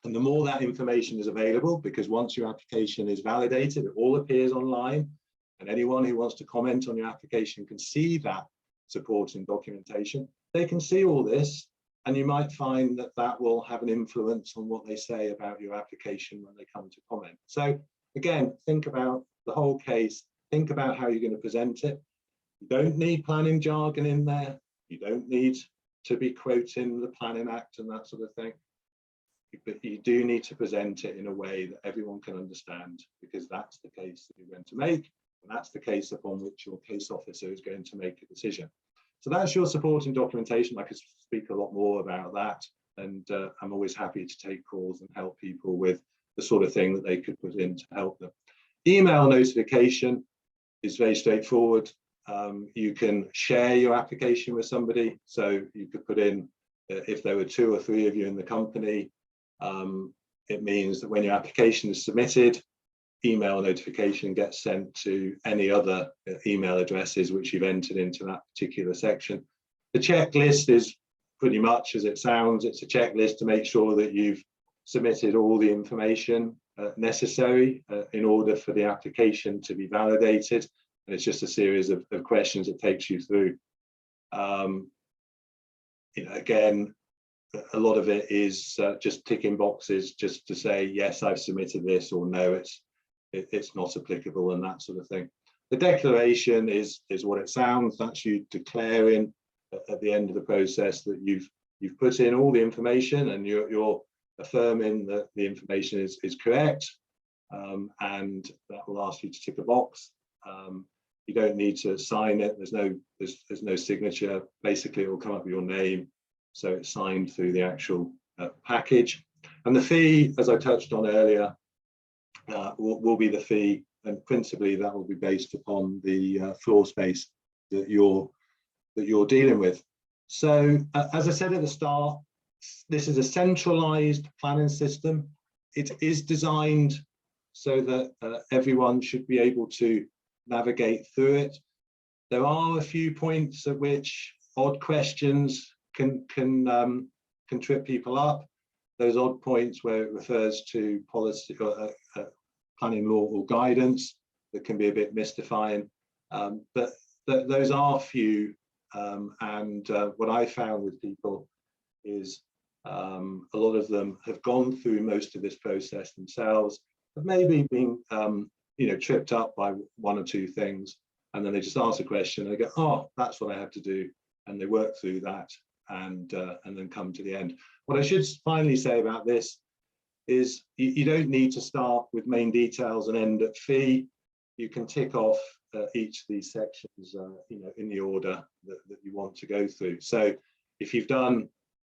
and the more that information is available, because once your application is validated, it all appears online, and anyone who wants to comment on your application can see that supporting documentation. They can see all this, and you might find that that will have an influence on what they say about your application when they come to comment. So again, think about the whole case, think about how you're going to present it. You don't need planning jargon in there. You don't need to be quoting the Planning Act and that sort of thing. But you do need to present it in a way that everyone can understand, because that's the case that you're going to make, and that's the case upon which your case officer is going to make a decision. So that's your supporting documentation. I could speak a lot more about that, and I'm always happy to take calls and help people with the sort of thing that they could put in to help them. Email notification is very straightforward. You can share your application with somebody. So you could put in, if there were 2 or 3 of you in the company, it means that when your application is submitted, email notification gets sent to any other email addresses which you've entered into that particular section. The checklist is pretty much as it sounds. It's a checklist to make sure that you've submitted all the information necessary in order for the application to be validated. And it's just a series of questions it takes you through. You know, again, a lot of it is just ticking boxes just to say, yes, I've submitted this, or no, it's not applicable, and that sort of thing. The declaration is what it sounds. That's you declaring at the end of the process that you've put in all the information, and you're affirming that the information is correct, and that will ask you to tick a box. You don't need to sign it. There's no signature. Basically, it will come up with your name, so it's signed through the actual package. And the fee, as I touched on earlier, will be the fee, and principally that will be based upon the floor space that you're dealing with. So, as I said at the start, this is a centralized planning system. It is designed so that everyone should be able to navigate through it. There are a few points at which odd questions can trip people up. Those odd points where it refers to policy or planning law or guidance that can be a bit mystifying, but those are few, and what I found with people is a lot of them have gone through most of this process themselves, but maybe been tripped up by 1 or 2 things, and then they just ask a question and they go, oh, that's what I have to do, and they work through that and then come to the end. What I should finally say about this is you don't need to start with main details and end at fee. You can tick off each of these sections in the order that you want to go through. So if you've done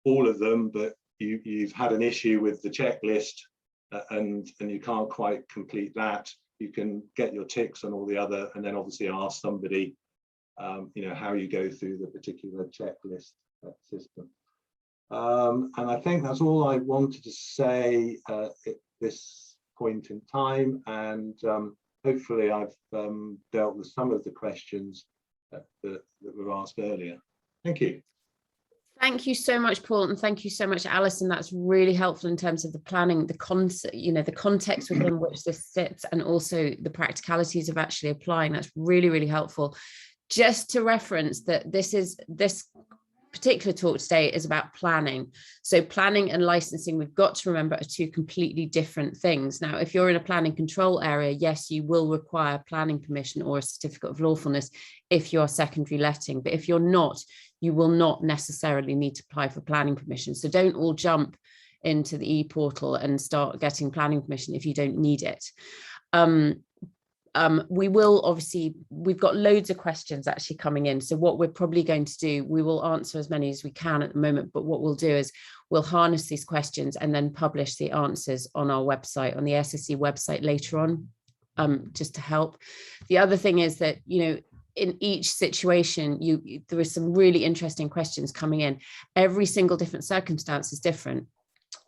all of them, but you've had an issue with the checklist and you can't quite complete that, you can get your ticks on all the other, and then obviously ask somebody, how you go through the particular checklist system. And I think that's all I wanted to say at this point in time, and hopefully I've dealt with some of the questions that were asked earlier. Thank you.
Thank you so much, Paul, and thank you so much, Alison. That's really helpful in terms of the planning, the concept, the context within which this sits, and also the practicalities of actually applying. That's really, really helpful. Just to reference that this particular talk today is about planning. So planning and licensing, we've got to remember, are two completely different things. Now, if you're in a planning control area, yes, you will require planning permission or a certificate of lawfulness if you're secondary letting. But if you're not, you will not necessarily need to apply for planning permission. So don't all jump into the e-portal and start getting planning permission if you don't need it. We will obviously, we've got loads of questions actually coming in. So what we're probably going to do, we will answer as many as we can at the moment, but what we'll do is we'll harness these questions and then publish the answers on our website, on the SSE website later on, just to help. The other thing is that, in each situation, there are some really interesting questions coming in. Every single different circumstance is different.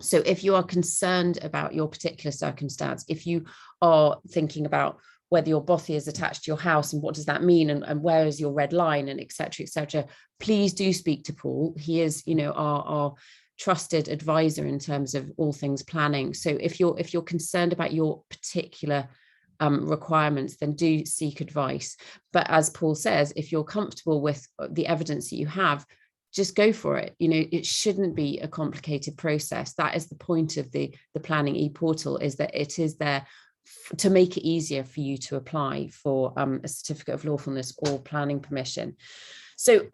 So if you are concerned about your particular circumstance, if you are thinking about whether your bothy is attached to your house and what does that mean, and where is your red line, and et cetera, please do speak to Paul. He is, our trusted advisor in terms of all things planning. So if you're concerned about your particular requirements, then do seek advice. But as Paul says, if you're comfortable with the evidence that you have, just go for it. It shouldn't be a complicated process. That is the point of the planning e-portal, is that it is there to make it easier for you to apply for a certificate of lawfulness or planning permission. So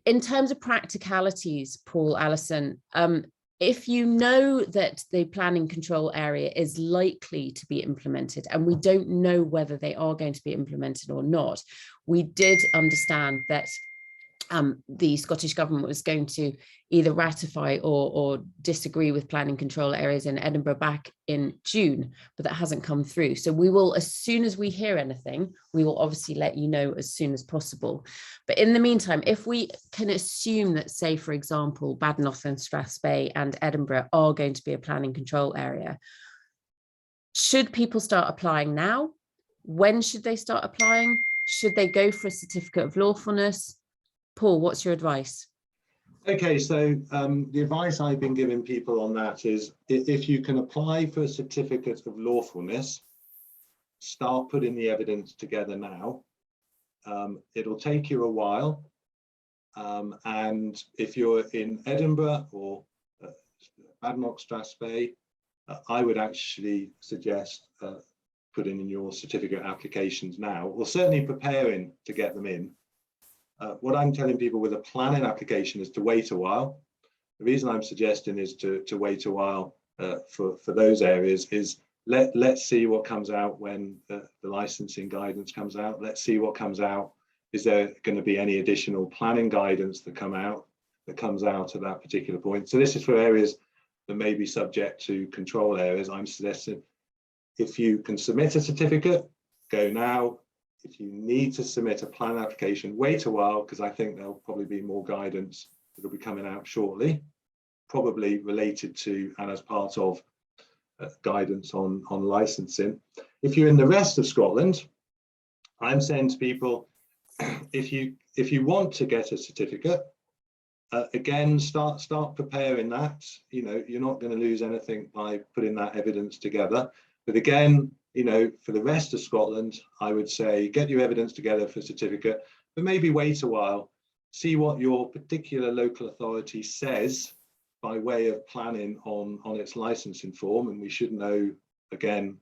in terms of practicalities, Paul, Alison, if you know that the planning control area is likely to be implemented, and we don't know whether they are going to be implemented or not, we did understand that the Scottish Government was going to either ratify or disagree with planning control areas in Edinburgh back in June, but that hasn't come through. So we will, as soon as we hear anything, we will obviously let you know as soon as possible. But in the meantime, if we can assume that, say, for example, Badenoch and Strathspey and Edinburgh are going to be a planning control area, should people start applying now? When should they start applying? Should they go for a certificate of lawfulness? Paul, what's your advice?
Okay, so the advice I've been giving people on that is, if you can apply for a certificate of lawfulness, start putting the evidence together now. It'll take you a while. And if you're in Edinburgh or Badenoch, Strathspey, I would actually suggest putting in your certificate applications now, or certainly preparing to get them in. What I'm telling people with a planning application is to wait a while. The reason I'm suggesting is to wait a while for those areas is let's see what comes out when the licensing guidance comes out. Let's see what comes out. Is there going to be any additional planning guidance that comes out at that particular point? So this is for areas that may be subject to control areas. I'm suggesting if you can submit a certificate, go now. If you need to submit a plan application, wait a while, because I think there'll probably be more guidance that will be coming out shortly, probably related to and as part of guidance on licensing. If you're in the rest of Scotland, I'm saying to people, if you want to get a certificate, again, start preparing that. You're not going to lose anything by putting that evidence together. But again, for the rest of Scotland, I would say get your evidence together for a certificate, but maybe wait a while, see what your particular local authority says by way of planning on its licensing form. And we should know, again,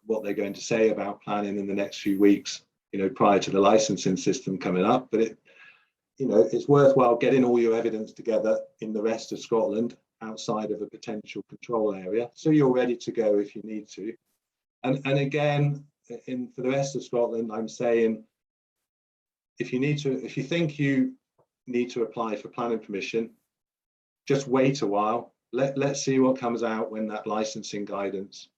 what they're going to say about planning in the next few weeks, prior to the licensing system coming up. But it's worthwhile getting all your evidence together in the rest of Scotland outside of a potential control area, so you're ready to go if you need to. And again, for the rest of Scotland, I'm saying, if you think you need to apply for planning permission, just wait a while. Let's see what comes out when that licensing guidance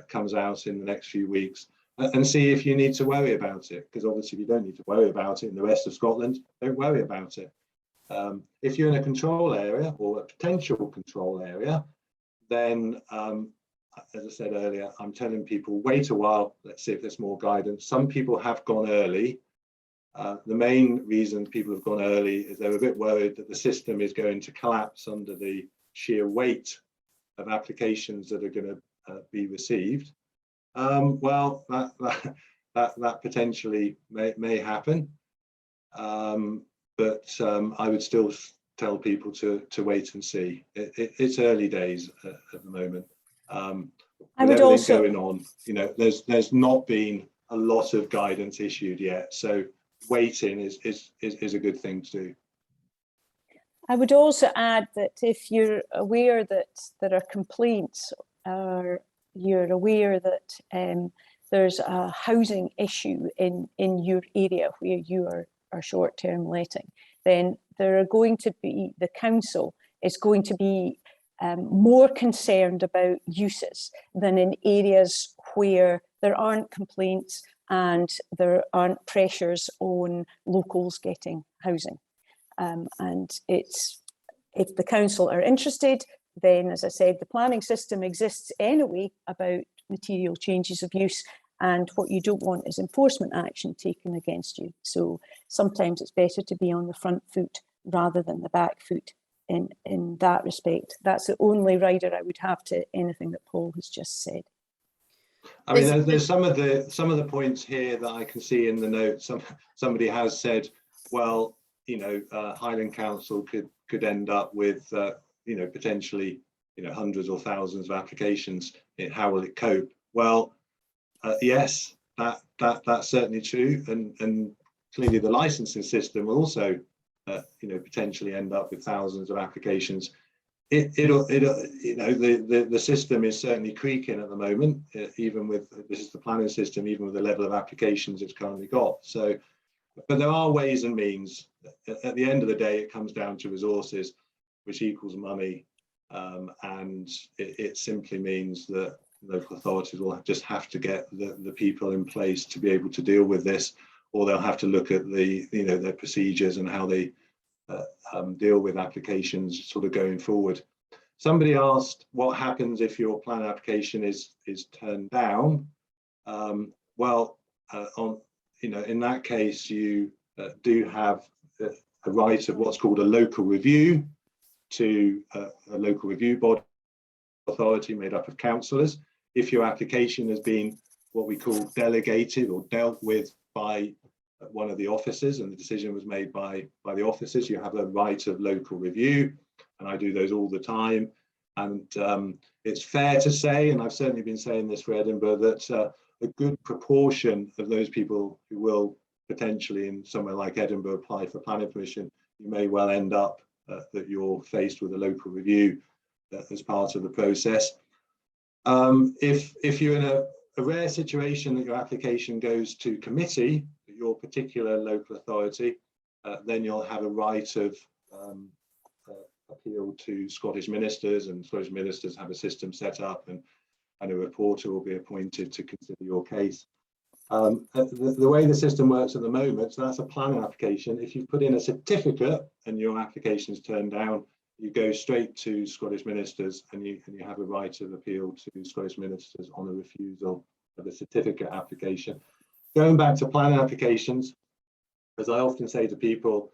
comes out in the next few weeks, and see if you need to worry about it. Because obviously, if you don't need to worry about it in the rest of Scotland, don't worry about it. If you're in a control area or a potential control area, then as I said earlier, I'm telling people, wait a while, let's see if there's more guidance. Some people have gone early. The main reason people have gone early is they're a bit worried that the system is going to collapse under the sheer weight of applications that are going to be received. Well, that potentially may happen, but I would still tell people to wait and see. It's early days at the moment. With everything going on, you know, there's not been a lot of guidance issued yet, so waiting is a good thing to do.
I would also add that if you're aware that there are complaints, or you're aware that there's a housing issue in your area where you are short-term letting, then there are going to be, the council is going to be more concerned about uses than in areas where there aren't complaints and there aren't pressures on locals getting housing. And it's, if the council are interested, then, as I said, the planning system exists anyway about material changes of use, and what you don't want is enforcement action taken against you. So sometimes it's better to be on the front foot rather than the back foot in that respect. That's the only rider I would have to anything that Paul has just said.
I mean, there's some of the points here that I can see in the notes. Somebody has said, well, you know, Highland Council could end up with you know, potentially, you know, hundreds or thousands of applications. How will it cope? Well, yes, that's certainly true, and clearly the licensing system will also you know, potentially end up with thousands of applications. It'll you know, the system is certainly creaking at the moment, even with, this is the planning system, even with the level of applications it's currently got. So, but there are ways and means. At the end of the day, it comes down to resources, which equals money, and it simply means that local authorities will just have to get the people in place to be able to deal with this, or they'll have to look at the, you know, their procedures and how they deal with applications sort of going forward. Somebody asked what happens if your plan application is turned down. Well, you know, in that case, you do have a right of what's called a local review to a local review body authority made up of councillors. If your application has been what we call delegated or dealt with by one of the officers and the decision was made by the officers, you have a right of local review, and I do those all the time. And it's fair to say, and I've certainly been saying this for Edinburgh, that a good proportion of those people who will potentially in somewhere like Edinburgh apply for planning permission, you may well end up that you're faced with a local review as part of the process. If you're in a rare situation that your application goes to committee, your particular local authority, then you'll have a right of appeal to Scottish ministers, and Scottish ministers have a system set up, and a reporter will be appointed to consider your case. The way the system works at the moment, so that's a planning application. If you put in a certificate and your application is turned down, you go straight to Scottish ministers, and you have a right of appeal to Scottish ministers on a refusal of a certificate application. Going back to planning applications, as I often say to people,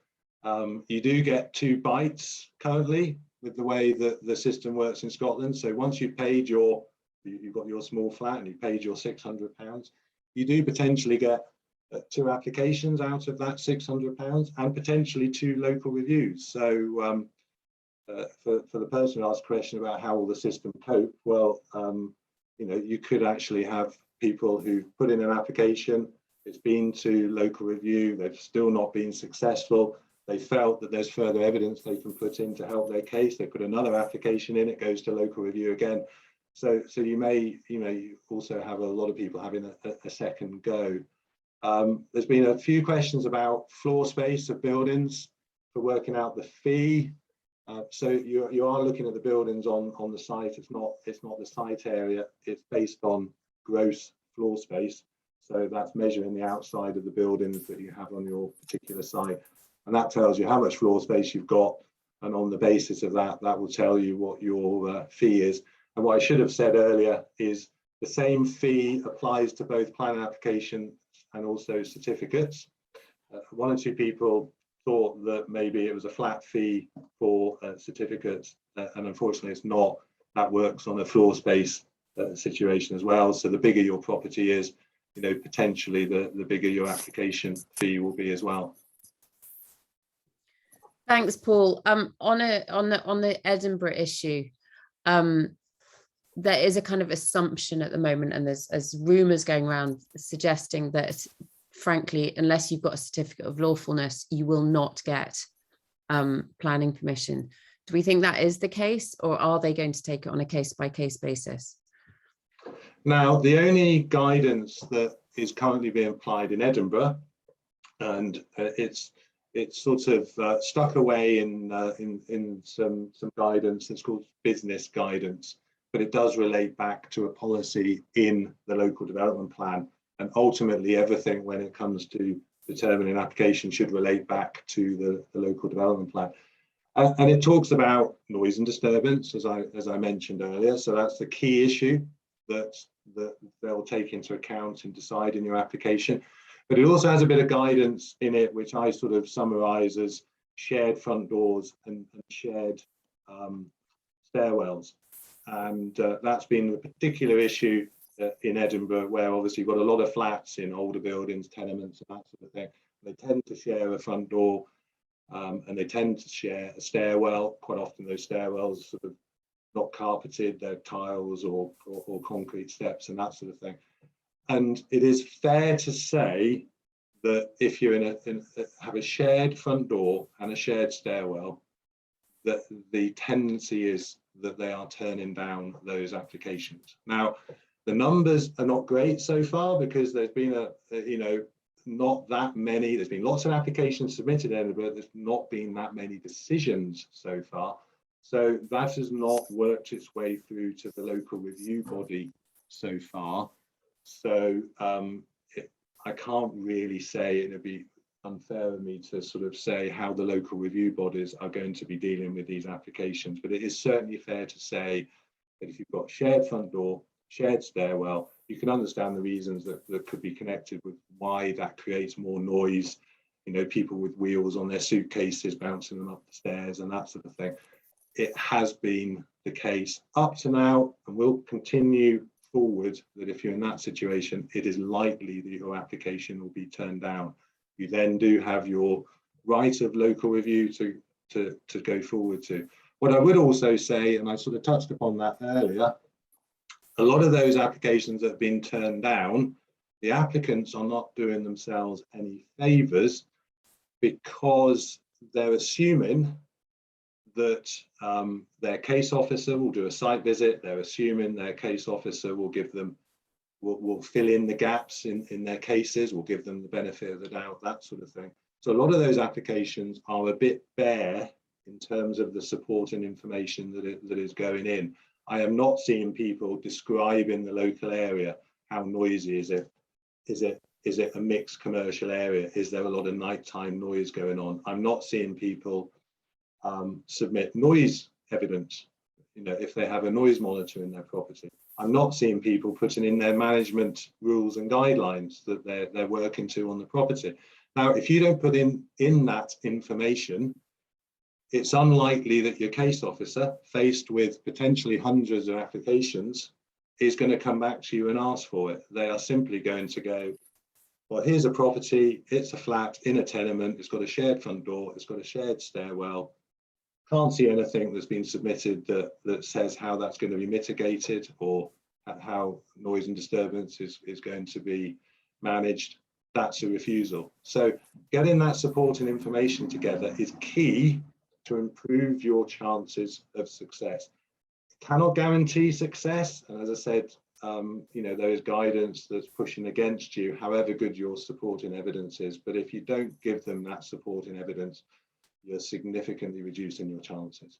you do get 2 bites currently with the way that the system works in Scotland. So once you've paid you've got your small flat and you paid your £600, you do potentially get 2 applications out of that £600 and potentially 2 local reviews. So for the person who asked a question about how will the system cope, well, you know, you could actually have people who've put in an application, it's been to local review, they've still not been successful, they felt that there's further evidence they can put in to help their case, they put another application in, it goes to local review again. So you may also have a lot of people having a second go. There's been a few questions about floor space of buildings. for working out the fee. So you are looking at the buildings on the site. It's not the site area. It's based on gross floor space. So that's measuring the outside of the buildings that you have on your particular site, and that tells you how much floor space you've got. And on the basis of that, that will tell you what your fee is. And what I should have said earlier is the same fee applies to both planning application and also certificates. One or two people thought that maybe it was a flat fee for certificates, and unfortunately it's not. That works on a floor space situation as well. So the bigger your property is, you know, potentially the bigger your application fee will be as well.
Thanks, Paul. On the Edinburgh issue, there is a kind of assumption at the moment, and there's rumours going around suggesting that, frankly, unless you've got a certificate of lawfulness, you will not get planning permission. Do we think that is the case, or are they going to take it on a case-by-case basis?
Now, the only guidance that is currently being applied in Edinburgh, and it's sort of stuck away in some guidance that's called business guidance, but it does relate back to a policy in the local development plan. And ultimately, everything when it comes to determining application should relate back to the local development plan. And it talks about noise and disturbance, as I mentioned earlier. So that's the key issue that they'll take into account and decide in your application. But it also has a bit of guidance in it, which I sort of summarize as shared front doors and shared stairwells. And that's been a particular issue in Edinburgh, where obviously you've got a lot of flats in older buildings, tenements and that sort of thing. They tend to share a front door, and they tend to share a stairwell. Quite often those stairwells are sort of not carpeted, they're tiles or concrete steps and that sort of thing. And it is fair to say that if you're have a shared front door and a shared stairwell, that the tendency is that they are turning down those applications. Now, the numbers are not great so far, because there's been not that many. There's been lots of applications submitted in Edinburgh. There's not been that many decisions so far. So that has not worked its way through to the local review body so far. So I can't really say, it would be unfair of me to sort of say how the local review bodies are going to be dealing with these applications, but it is certainly fair to say that if you've got shared front door, shared stairwell, you can understand the reasons that could be connected with why that creates more noise, you know, people with wheels on their suitcases bouncing them up the stairs and that sort of thing. It has been the case up to now, and will continue forward, that if you're in that situation, it is likely that your application will be turned down. You then do have your right of local review to go forward to. What I would also say, and I sort of touched upon that earlier, a lot of those applications that have been turned down, the applicants are not doing themselves any favours, because they're assuming that their case officer will do a site visit. They're assuming their case officer will give them, will fill in the gaps in their cases, will give them the benefit of the doubt, that sort of thing. So a lot of those applications are a bit bare in terms of the support and information that is going in. I am not seeing people describing the local area. How noisy is it? Is it a mixed commercial area? Is there a lot of nighttime noise going on? I'm not seeing people submit noise evidence, you know, if they have a noise monitor in their property. I'm not seeing people putting in their management rules and guidelines that they're working to on the property. Now, if you don't put in that information, it's unlikely that your case officer, faced with potentially hundreds of applications, is going to come back to you and ask for it. They are simply going to go, well, here's a property, it's a flat in a tenement, it's got a shared front door, it's got a shared stairwell. Can't see anything that's been submitted that says how that's going to be mitigated, or how noise and disturbance is going to be managed. That's a refusal. So getting that support and information together is key to improve your chances of success. Cannot guarantee success, and as I said, you know, there is guidance that's pushing against you, however good your support and evidence is. But if you don't give them that support and evidence, you're significantly reducing your chances.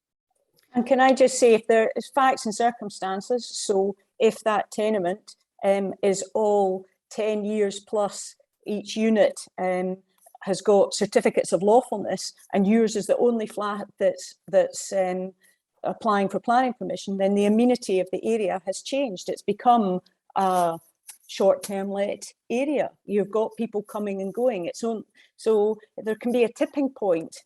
And can I just say, if there is facts and circumstances, so if that tenement is all 10 years plus, each unit has got certificates of lawfulness, and yours is the only flat that's applying for planning permission, then the amenity of the area has changed. It's become a short-term let area. You've got people coming and going. So there can be a tipping point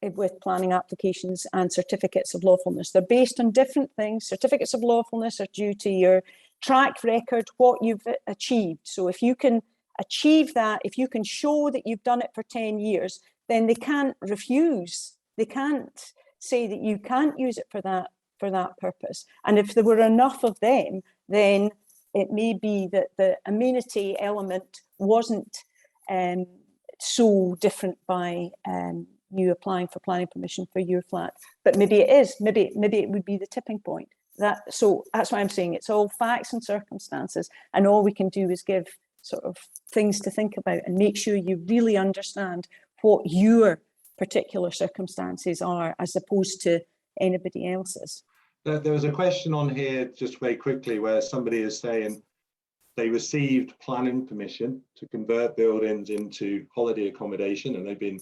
with planning applications and certificates of lawfulness. They're based on different things. Certificates of lawfulness are due to your track record, what you've achieved. So if you can achieve that, if you can show that you've done it for 10 years, then they can't refuse. They can't say that you can't use it for that purpose. And if there were enough of them, then it may be that the amenity element wasn't so different by you applying for planning permission for your flat. But maybe it is. Maybe it would be the tipping point. So that's why I'm saying it's all facts and circumstances, and all we can do is give sort of things to think about and make sure you really understand what your particular circumstances are as opposed to anybody else's.
There was a question on here just very quickly where somebody is saying they received planning permission to convert buildings into holiday accommodation, and they've been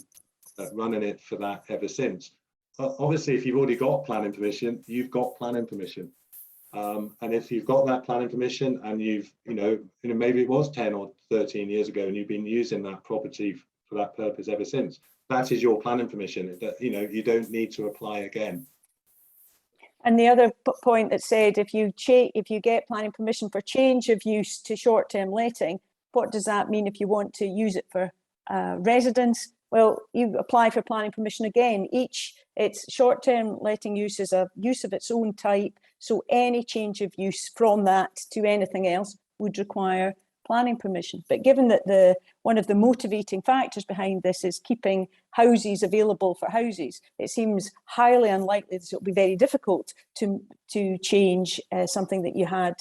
running it for that ever since. Obviously, if you've already got planning permission, you've got planning permission. And if you've got that planning permission and you've, maybe it was 10 or 13 years ago and you've been using that property for that purpose ever since, that is your planning permission. That, you don't need to apply again.
And the other point that said, if you get planning permission for change of use to short-term letting, what does that mean if you want to use it for residence? Well, you apply for planning permission again. It's short-term letting use is a use of its own type. So any change of use from that to anything else would require planning permission. But given that one of the motivating factors behind this is keeping houses available for houses, it seems highly unlikely that it will be very difficult to change something that you had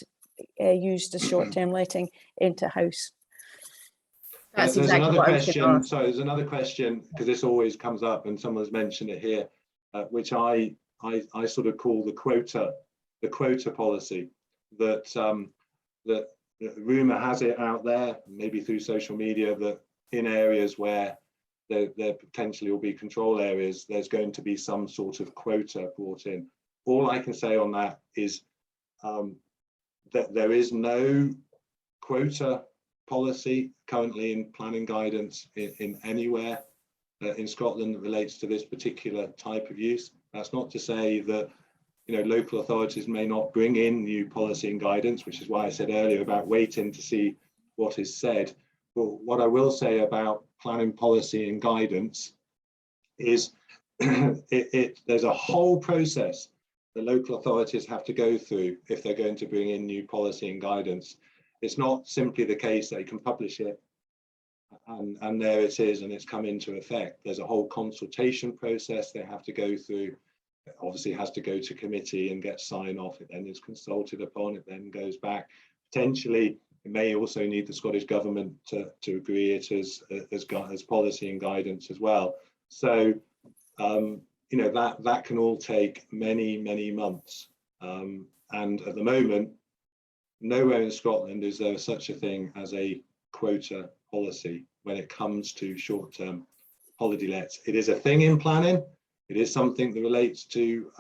used as short-term letting into house.
That's
there's
exactly
another question. So there's another question, because this always comes up and someone's mentioned it here, which I sort of call the quota policy. That rumor has it out there, maybe through social media, that in areas where there potentially will be control areas, there's going to be some sort of quota brought in. All I can say on that is that there is no quota policy currently in planning guidance in anywhere in Scotland that relates to this particular type of use. That's not to say that local authorities may not bring in new policy and guidance, which is why I said earlier about waiting to see what is said. But what I will say about planning policy and guidance is there's a whole process that local authorities have to go through if they're going to bring in new policy and guidance. It's not simply the case they can publish it and there it is and it's come into effect. There's a whole consultation process they have to go through. It obviously has to go to committee and get sign off. It then is consulted upon. It then goes back. Potentially, it may also need the Scottish Government to agree it as policy and guidance as well. So, that can all take many months. And at the moment, nowhere in Scotland is there such a thing as a quota policy when it comes to short-term holiday lets. It is a thing in planning. It is something that relates to,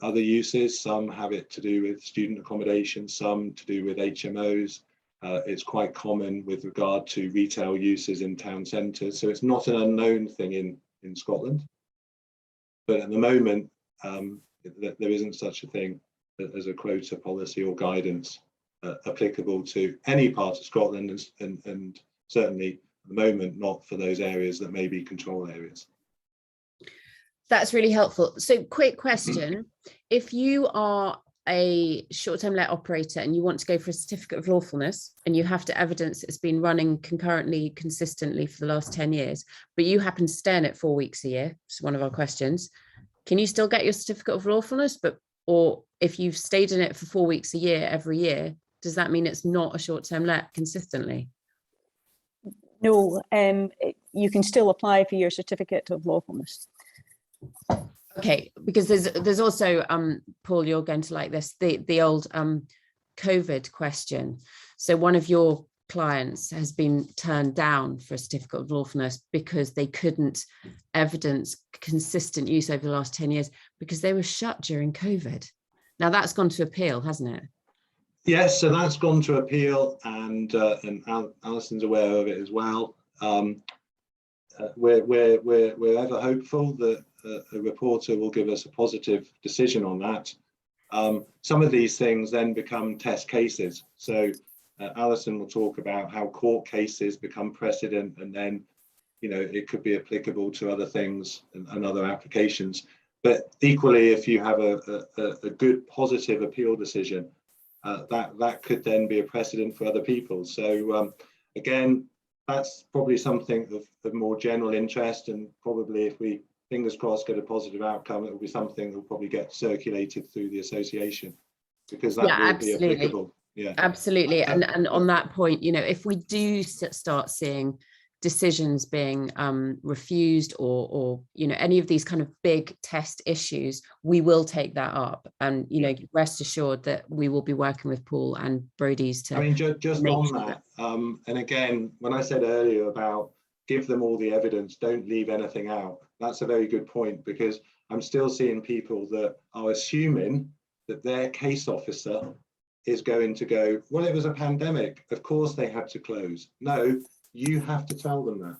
other uses. Some have it to do with student accommodation, some to do with HMOs. It's quite common with regard to retail uses in town centres. So it's not an unknown thing in Scotland. But at the moment, there isn't such a thing as a quota policy or guidance applicable to any part of Scotland, and certainly at the moment not for those areas that may be control areas.
That's really helpful. So quick question, if you are a short-term let operator and you want to go for a certificate of lawfulness and you have to evidence it's been running concurrently, consistently for the last 10 years, but you happen to stay in it 4 weeks a year, it's one of our questions, can you still get your certificate of lawfulness? Or if you've stayed in it for 4 weeks a year, every year, does that mean it's not a short-term let consistently?
No, you can still apply for your certificate of lawfulness.
Okay, because there's also, Paul, you're going to like this, the old COVID question. So one of your clients has been turned down for a certificate of lawfulness because they couldn't evidence consistent use over the last 10 years because they were shut during COVID. Now that's gone to appeal, hasn't it?
Yes, so that's gone to appeal, and Alison's aware of it as well. We're ever hopeful that a reporter will give us a positive decision on that. Some of these things then become test cases. So Alison will talk about how court cases become precedent, and then, you know, it could be applicable to other things and other applications. But equally, if you have a good positive appeal decision, that could then be a precedent for other people. So again, that's probably something of more general interest, and probably if we, fingers crossed, get a positive outcome, it will be something that will probably get circulated through the association, because that will be applicable. Yeah,
absolutely. And on that point, you know, if we do start seeing decisions being refused, or you know, any of these kind of big test issues, we will take that up, and you know, rest assured that we will be working with Paul and Brodies to, I mean,
just on that, and again, when I said earlier about give them all the evidence, don't leave anything out, that's a very good point, because I'm still seeing people that are assuming that their case officer is going to go, well, it was a pandemic, of course they had to close. No, you have to tell them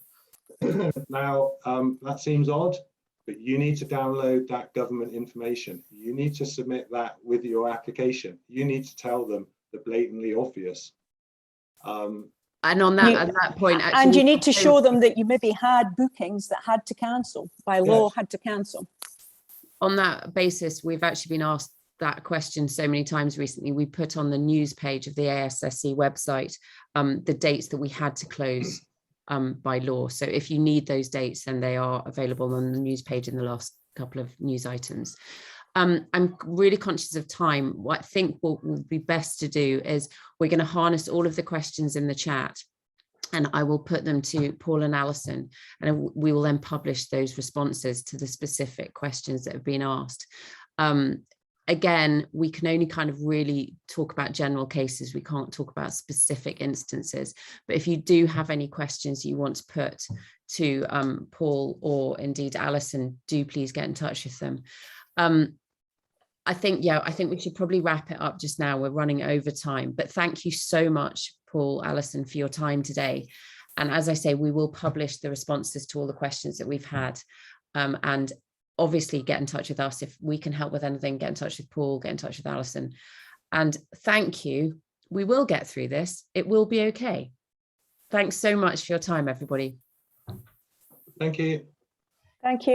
that. Now, that seems odd, but you need to download that government information. You need to submit that with your application. You need to tell them the blatantly obvious.
And on that point, actually,
and you need to show them that you maybe had bookings that had to cancel, by law,
yes,
had to cancel.
On that basis, we've actually been asked that question so many times recently. We put on the news page of the ASSC website the dates that we had to close by law. So if you need those dates, then they are available on the news page in the last couple of news items. I'm really conscious of time. What I think what would be best to do is we're going to harness all of the questions in the chat, and I will put them to Paul and Alison, and we will then publish those responses to the specific questions that have been asked. Again, we can only kind of really talk about general cases. We can't talk about specific instances. But if you do have any questions you want to put to Paul or indeed Alison, do please get in touch with them. I think we should probably wrap it up just now. We're running over time. But thank you so much, Paul, Alison, for your time today. And as I say, we will publish the responses to all the questions that we've had. And obviously get in touch with us. If we can help with anything, get in touch with Paul, get in touch with Alison. And thank you. We will get through this. It will be okay. Thanks so much for your time, everybody.
Thank you.
Thank you.